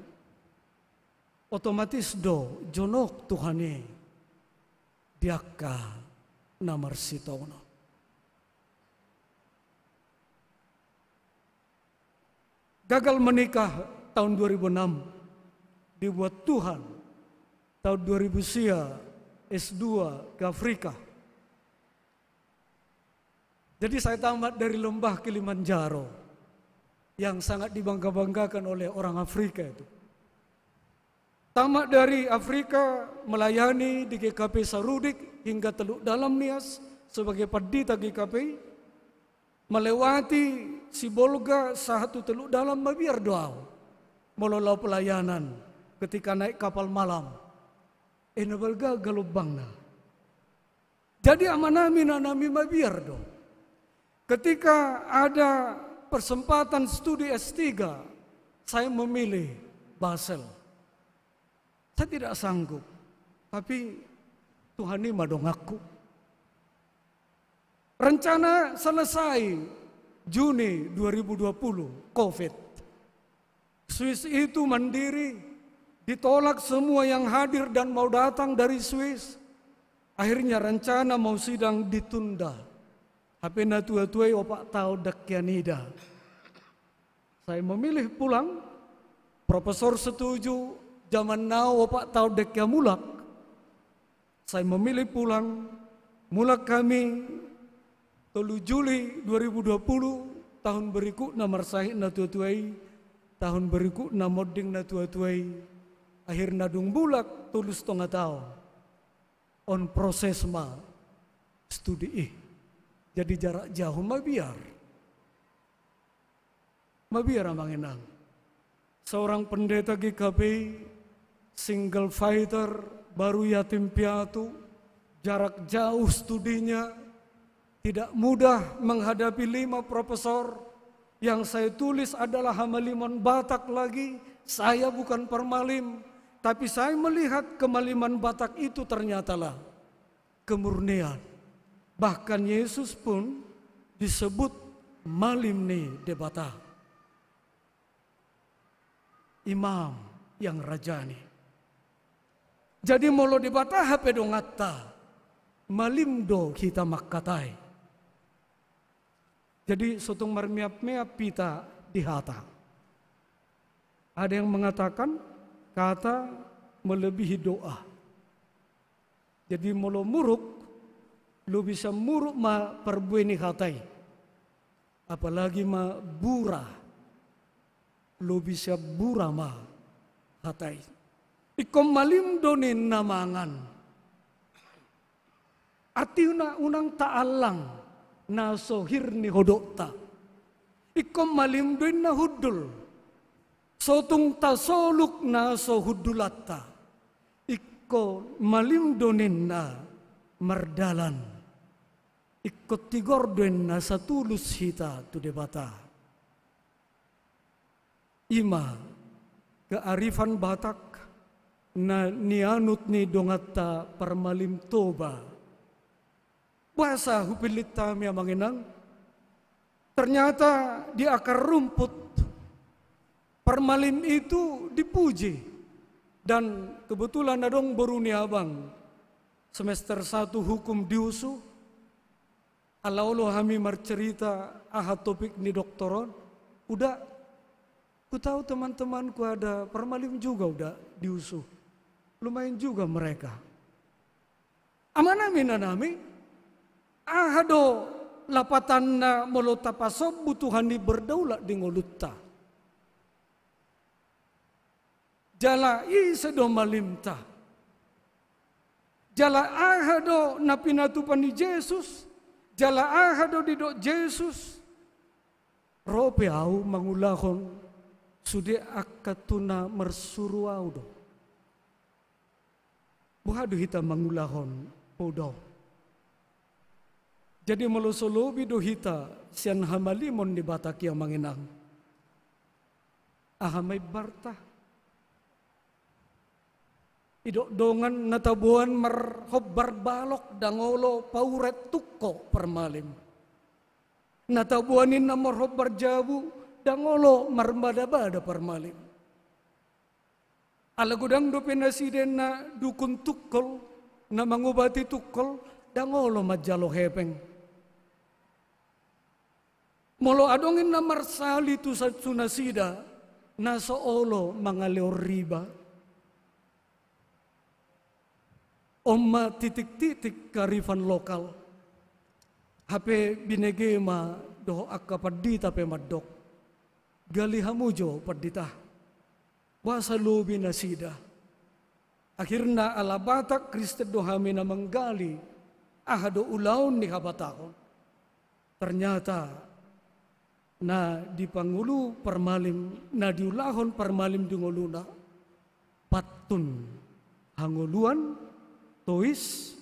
Otomatis do jonok Tuhani diaka namar si tauno. Gagal menikah tahun 2006 dibuat Tuhan. Tahun 2000 sia S2 ke Afrika. Jadi saya tamat dari lembah Kilimanjaro yang sangat dibangga-banggakan oleh orang Afrika itu. Tamat dari Afrika melayani di GKP Sarudik hingga Teluk Dalam Nias sebagai padita GKP. Melewati Sibolga satu Teluk Dalam mabiar doau. melolau pelayanan ketika naik kapal malam. Enabalga galubang na. Jadi amanami nanami mabiar dong. Ketika ada persempatan studi S3, saya memilih Basel. Saya tidak sanggup, tapi Tuhan ini madong aku. Rencana selesai Juni 2020, COVID. Swiss itu mandiri, ditolak semua yang hadir dan mau datang dari Swiss. Akhirnya rencana mau sidang ditunda. Tapi na tua-tuai opak tahu dakyanida. Saya memilih pulang. Profesor setuju. Zaman now opak tahu dakyamulak. Saya memilih pulang. Mulak kami 3 Juli 2020 tahun berikut nomor sahih na tua-tuai. Tahun berikut na moding na tua-tuai. Akhir nadung bulak tulus tonga tahu. On proses ma studi jadi jarak jauh mabiar amanginang. Seorang pendeta GKP, single fighter, baru yatim piatu, jarak jauh studinya, tidak mudah menghadapi 5 profesor. Yang saya tulis adalah Hamaliman Batak lagi. Saya bukan permalim, tapi saya melihat kemaliman Batak itu ternyatalah kemurnian. Bahkan Yesus pun disebut malim nih debata. Imam yang rajani. Jadi molo debata hape dongata. Malim do kita makatai. Jadi sotong marmiap-miap pita dihata. Ada yang mengatakan kata melebihi doa. Jadi molo muruk, lu bisa muruk ma perbueni hatai. Apalagi ma bura. Lu bisa bura ma hatai. Ikom malim donin namangan. Artiuna unang taalang na sohir ni hodokta. Ikom malim doin na hudul. Sotung tasoluk na sohudulata. Iko malim donin na mardalan. Ikut tigorduen na satulus hita tu debata. Ima kearifan Batak na nianut ni dongata permalim toba. Bahasa hupilit tami amanginang. Ternyata di akar rumput permalim itu dipuji. Dan kebetulan adong beruni abang semester 1 hukum diusu. Ala-olo kami bercerita topik ni doktoron. Udah, ku tahu teman-temanku ada permalim juga udah diusu. Lumayan juga mereka. Amanami nanami. Ahado lapatan na molota pasob butuhan ni berdaulat di ngolutta. Jala isedo malimta. Jala ahado na pinatupan ni Jesus. Jala ahado di dok Jesus. Rope au mangulahon sude akatuna mersuruau do. Buhadu hita mangulahon podo. Jadi melosolobi do hita sian hamalimon di Batak yang manginang. Ahamay barta. Idok dongan natabuan marhobbar balok dangolo pauret tukko permalim. Natabuanin na marhobbar jabu dangolo marmada-bada permalim. Alagudang do pinasiden na dukun tukkol na mangubati tukkol dangolo majalo hepeng. Molo adongin na marsali tu sa sunasida na soolo mga leoriba. Oma titik-titik karifan lokal. Hape binegema do akka padita pe madok. Gali hamujo padita. Wasa lobi na sida. Akhirna alabatak Kristen do hami na manggali. Ahado ulaon ni habatakon. Ternyata na di pangulu permalim na diulahon permalim dingoluna patun hanguluan tois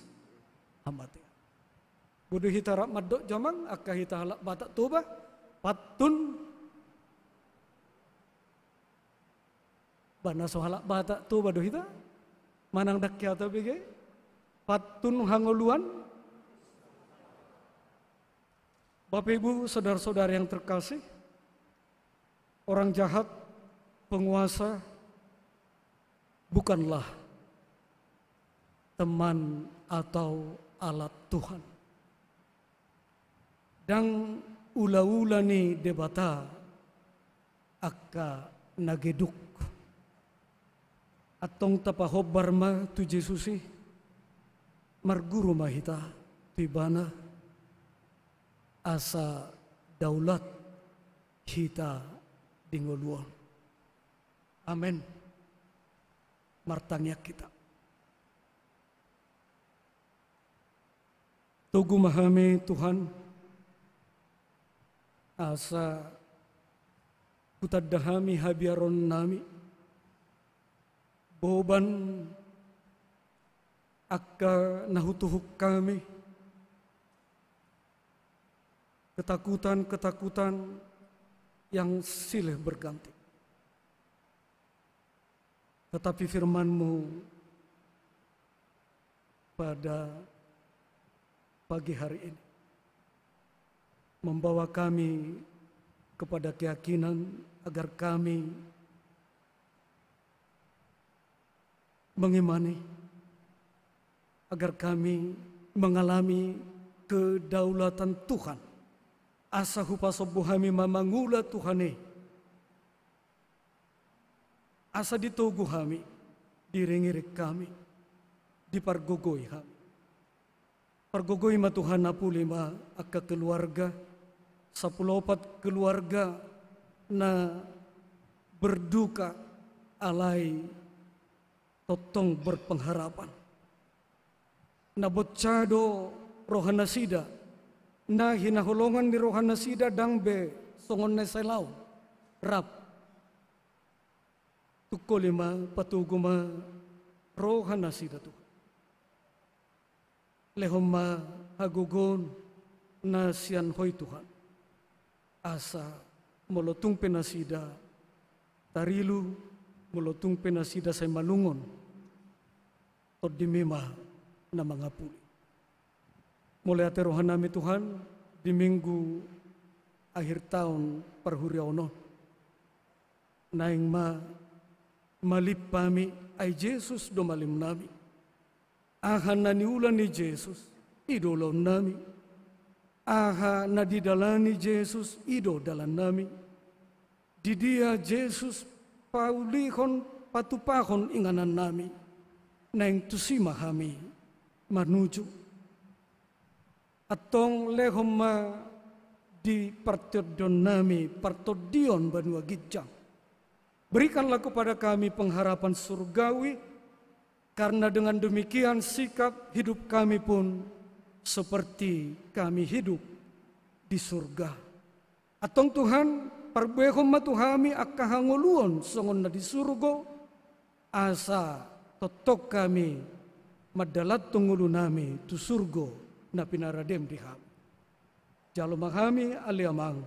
hamati. Bodoh hita rak madok jamang akka hita halak batak toba patun bana so halak batak toba do hita manang dakya ta bege patun hanguluan. Bapak Ibu, saudara-saudara yang terkasih, orang jahat, penguasa, bukanlah teman atau alat Tuhan. Dan ula-ula ni debata akka nageduk. Atong tapahobar ma tu Jesusi, marguru mahita tibana asa daulat hita dingoluan. Amin. Martangyak kita. Tugu mahami Tuhan asa kutadahami habiaron nami boban akka nahutuhuk kami ketakutan-ketakutan yang silih berganti. Tetapi firman-Mu pada pagi hari ini membawa kami kepada keyakinan agar kami mengimani, agar kami mengalami kedaulatan Tuhan. Asa hupasobuhami mamangula Tuhane. Asa ditogu kami, diringirik kami, dipargogoi kami. Pargogoi ma Tuhan napulima akka keluarga, 14 keluarga na berduka alai totong berpengharapan. Na bocado rohana sida, na hinahulongan ni rohana sida dangbe songon na selaw rap tukolima patuguma rohana sida tu lehoma hagugon na sian hoy Tuhan asa molotung penasida tarilu molotung penasida say malungon od dimima na mga puli. Mulai ate rohan namin Tuhan di minggu akhir tahun parhuryaono naing malipami ay Jesus domalim nami. Aha naniulan ni Jesus idolon nami. Aha nadidalani Jesus ido dalan nami. Di dia Jesus paulihon patupahon inganan nami. Naing tusima kami manuju. Atong lehoma di partodon nami, partodion banua gijang. Berikanlah kepada kami pengharapan surgawi, karena dengan demikian sikap hidup kami pun seperti kami hidup di surga. Atong Tuhan, parbehoma Tuhami akka hanguluon songon na di surga, asa totok kami madalat tungulu nami tu surga na pinaradem di kami. Jalo kami aliamang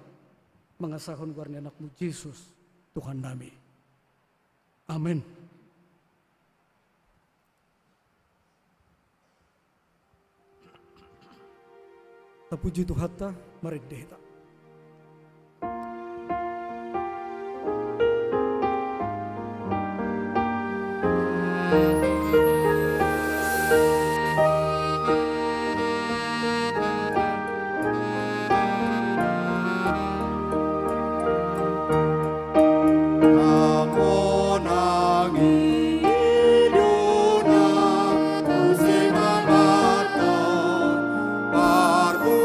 mangasahon warni anakmu Jesus Tuhan nami. Amin. Tapuji Tuhan ta maridehta. Parbu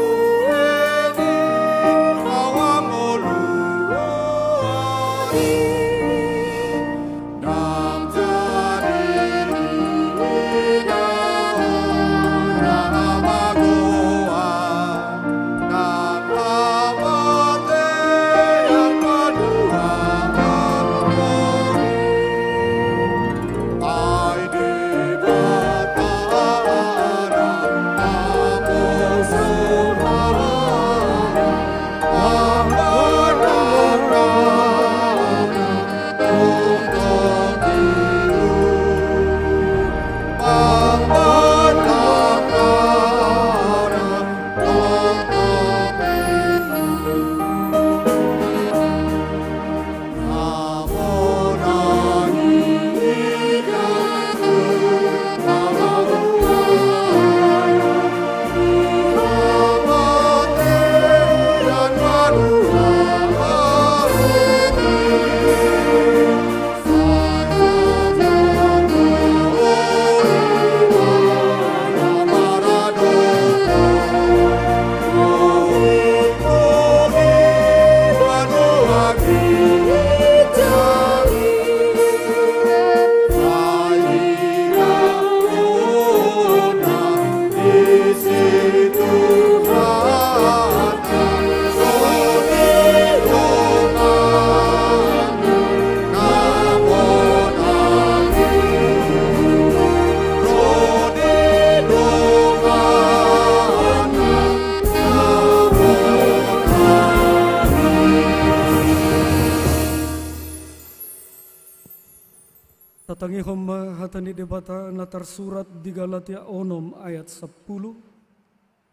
Tatangi homa hatani debata natar surat di Galatia onom ayat 10.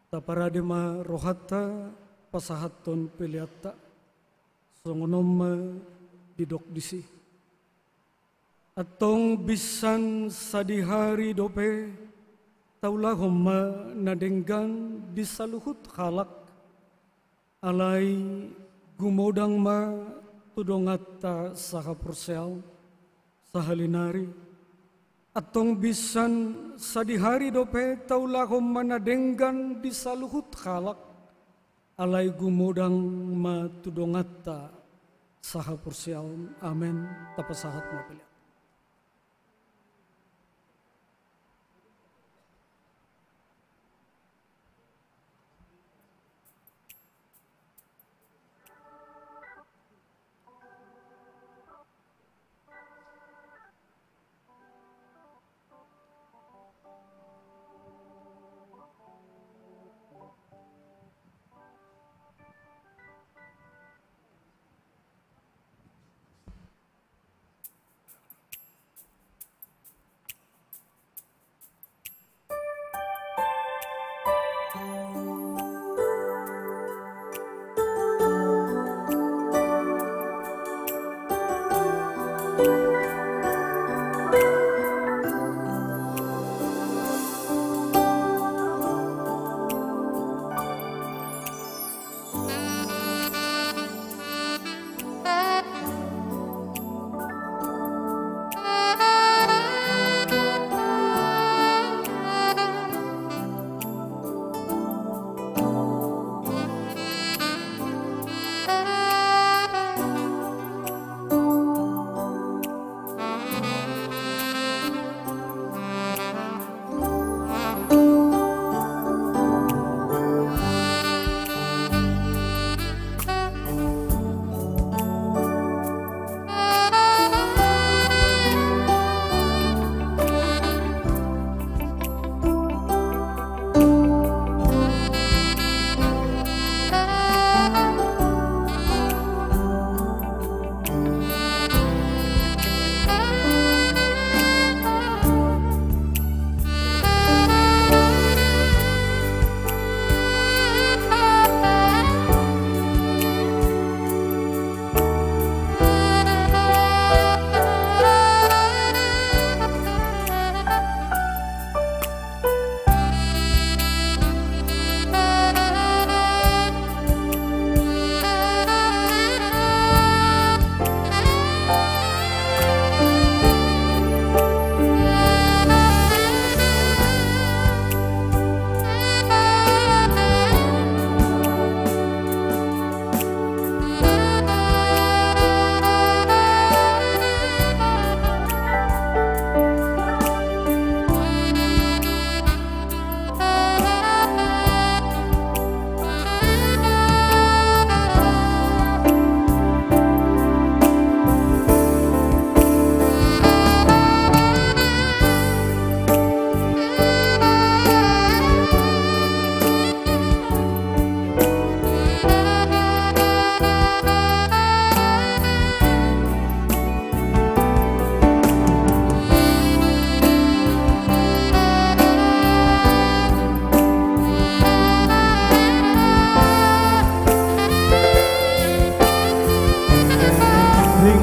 Taparadema rohata pasahaton peliata. Songonom didok disi. Atong bisan sadihari dope. Taulah homa nadenggan disaluhut halak. Alai gumodang ma tudongata saha persel. Sahalinari atong bisan sadihari dope taulahom manadenggan disaluhut halak alai gumodang matudongata saha persial amen tapasahat mapilya.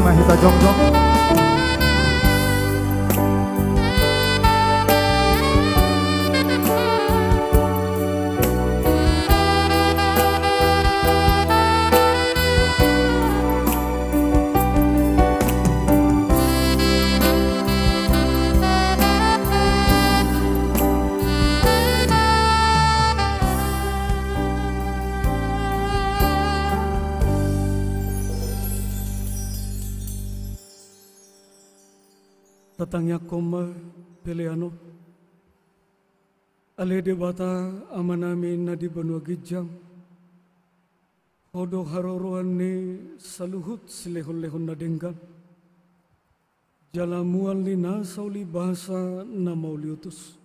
Mahita Jongjong. Tatangnya koma peleano ale debata amanami na di banua gijang hodo haroroan ni saluhut silehon-lehon na denggan jalamual ni nasauli bahasa na mauliutus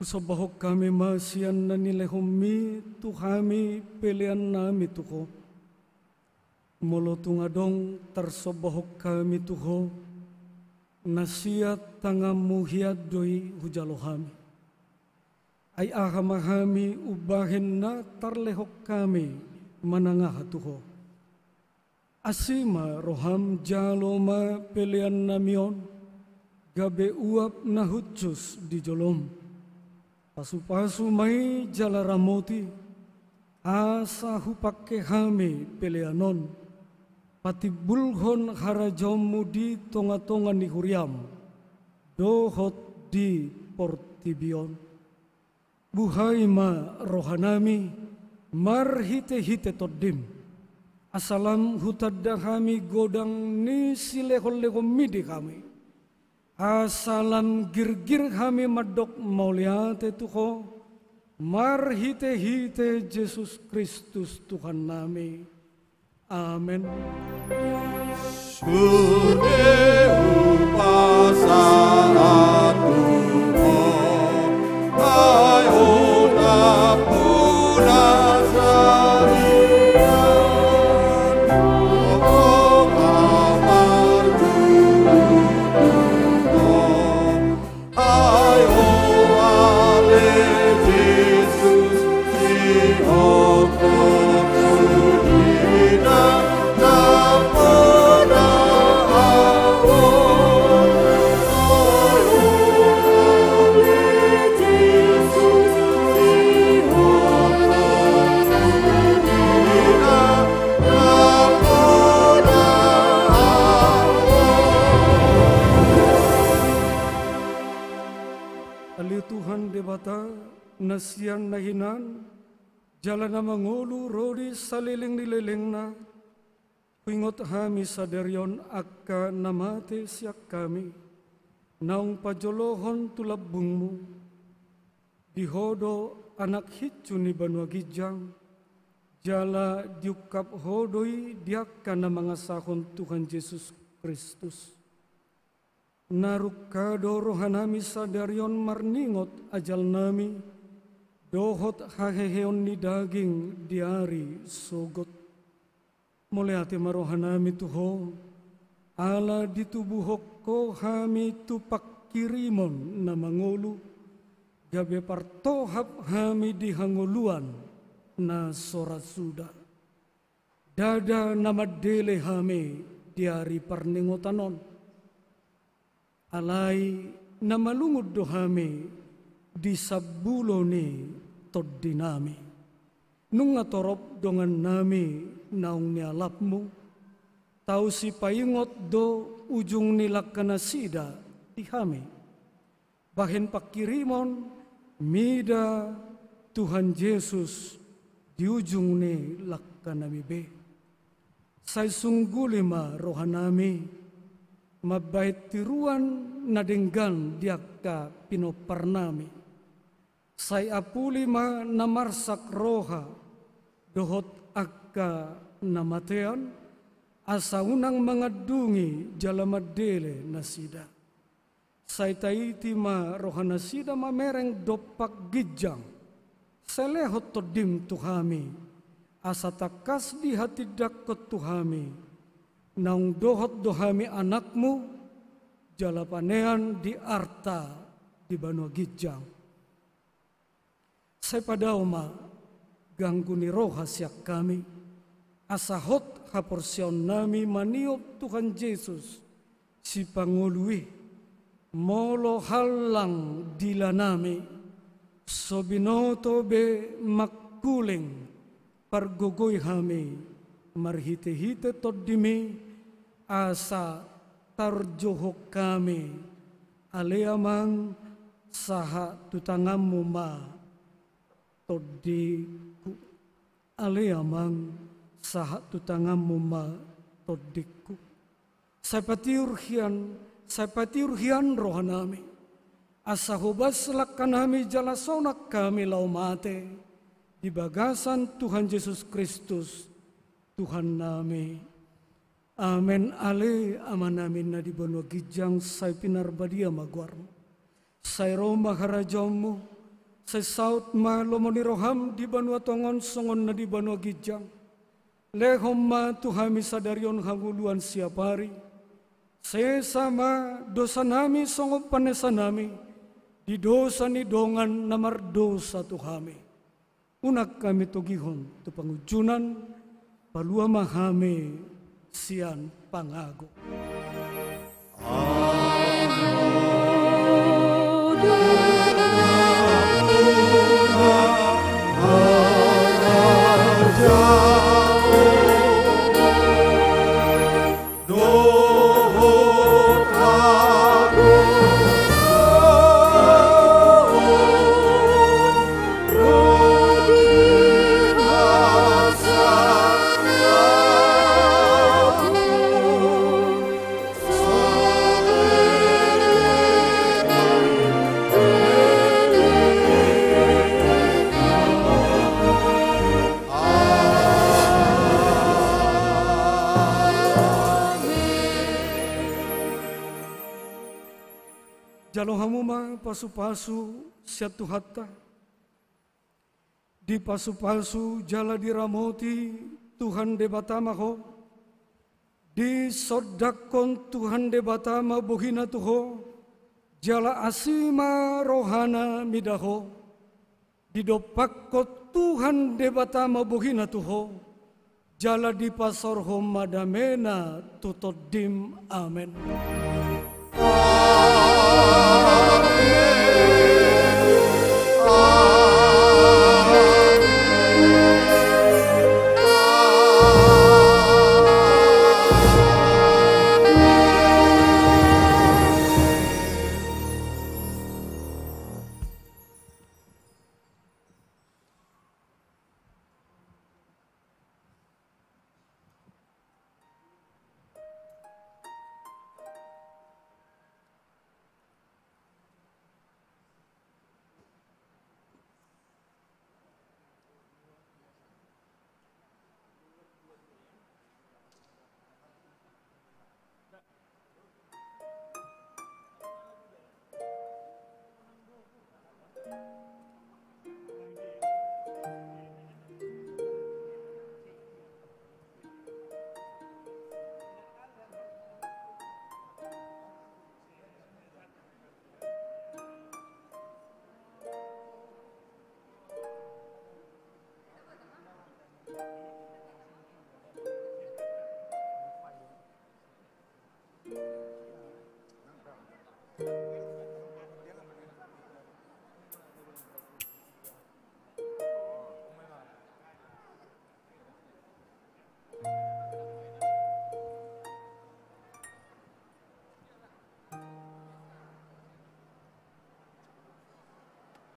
usabahok kami masian na nilehomi tuhami pelean nami tuho molotung adong tarsobahok kami tuho nasiat tangamuhiat doi hujalohami. Ay ahamahami ubahin na tarlehok kami manangah tuho. Asima roham jaloma pelian namion gabe uap na hutsus di jolom. Pasu-pasu mai jala ramoti asa hupake hami pelianon. Pati bulhon harajomu di tonga-tonga ni huriam. Dohot di portibion. Buhay ma rohanami marhite-hite todim. Asalam hutadda kami godang ni silehol-lehol midi kami. Asalam gir-gir kami madok mauliate tuho. Marhite-hite Yesus Kristus Tuhan nami. Amen. Sude upasa Tuhan, ayo napuna sarian, oh amar Tuhan, ayo ale Yesus Tuhan. Ali Tuhan debata nasian nahinan jalan na mangulu rodi saliling nileleng na pingot hami sadarion akka namate siak kami naung pajolohon tulabungmu dihodo anak hicu ni banua gijang jala diukap hodoi diakka na mangasahon Tuhan Yesus Kristus. Narukado rohanami sadarion marningot ajal nami dohot haheheon ni daging diari sogot muliati marohanami tuho ala ditubuhok ko hami tupak kirimon na mangulu gabe partohap hami dihanguluan na sorat suda dada namadele hami diari parningotanon alai namalungod dohami di sabuloni toddinami nung ngatorop dongan nami naung nialapmu tau si payungot do ujung nilak kanasida ihami bahin pakirimon mida Tuhan Yesus di ujung ni lakkanami be say sunggulima rohanami mabait tiruan nadenggan diakka pinoparnami. Say apulima namarsak roha dohot akka namatean asa unang mangadungi jalamadele nasida. Say taitima roha nasida mamereng dopak gijang selehot todim tuhami asa takas di hati dakot tuhami. Naung dohot dohami anakmu jalapanean di arta di banua gijang. Saya pada oma gangguni roha siak kami asahot haporsion nami maniop Tuhan Yesus si pangului molo halang dilanami sobinoto be makuling pargogoy hami marhite-hite toddimi asa tarjohok kami aleamang saha tutangammu ma toddiku aleamang saha tutangammu ma toddiku sapatiurhian rohanami asa hubas lakkanami jalasonak kami laumate di bagasan Tuhan Yesus Kristus Tuhan nami. Amen ale amanamin na di banua gijang say pinarbadia magwarmo. Say roma harajomu, say saut ma lomoni roham di banua tongon songon na di banua gijang. Lehom ma tuhami sadarion hanguluan siapari. sesama dosa nami songop panesa nami, di dosa ni dongan namar dosa tu kami. Unak kami tugihon tu pangujunan, palua mahame sian pangago. Jalong hamuma pasu-pasu siatu hatta. Di pasu-pasu jala diramoti Tuhan de batamaho. Di sodakon Tuhan de batama bohina tuho. Jala asima rohana midaho. Di dopakko Tuhan de batama bohina tuho. Jala di pasorho madamena tutodim amen. Amen.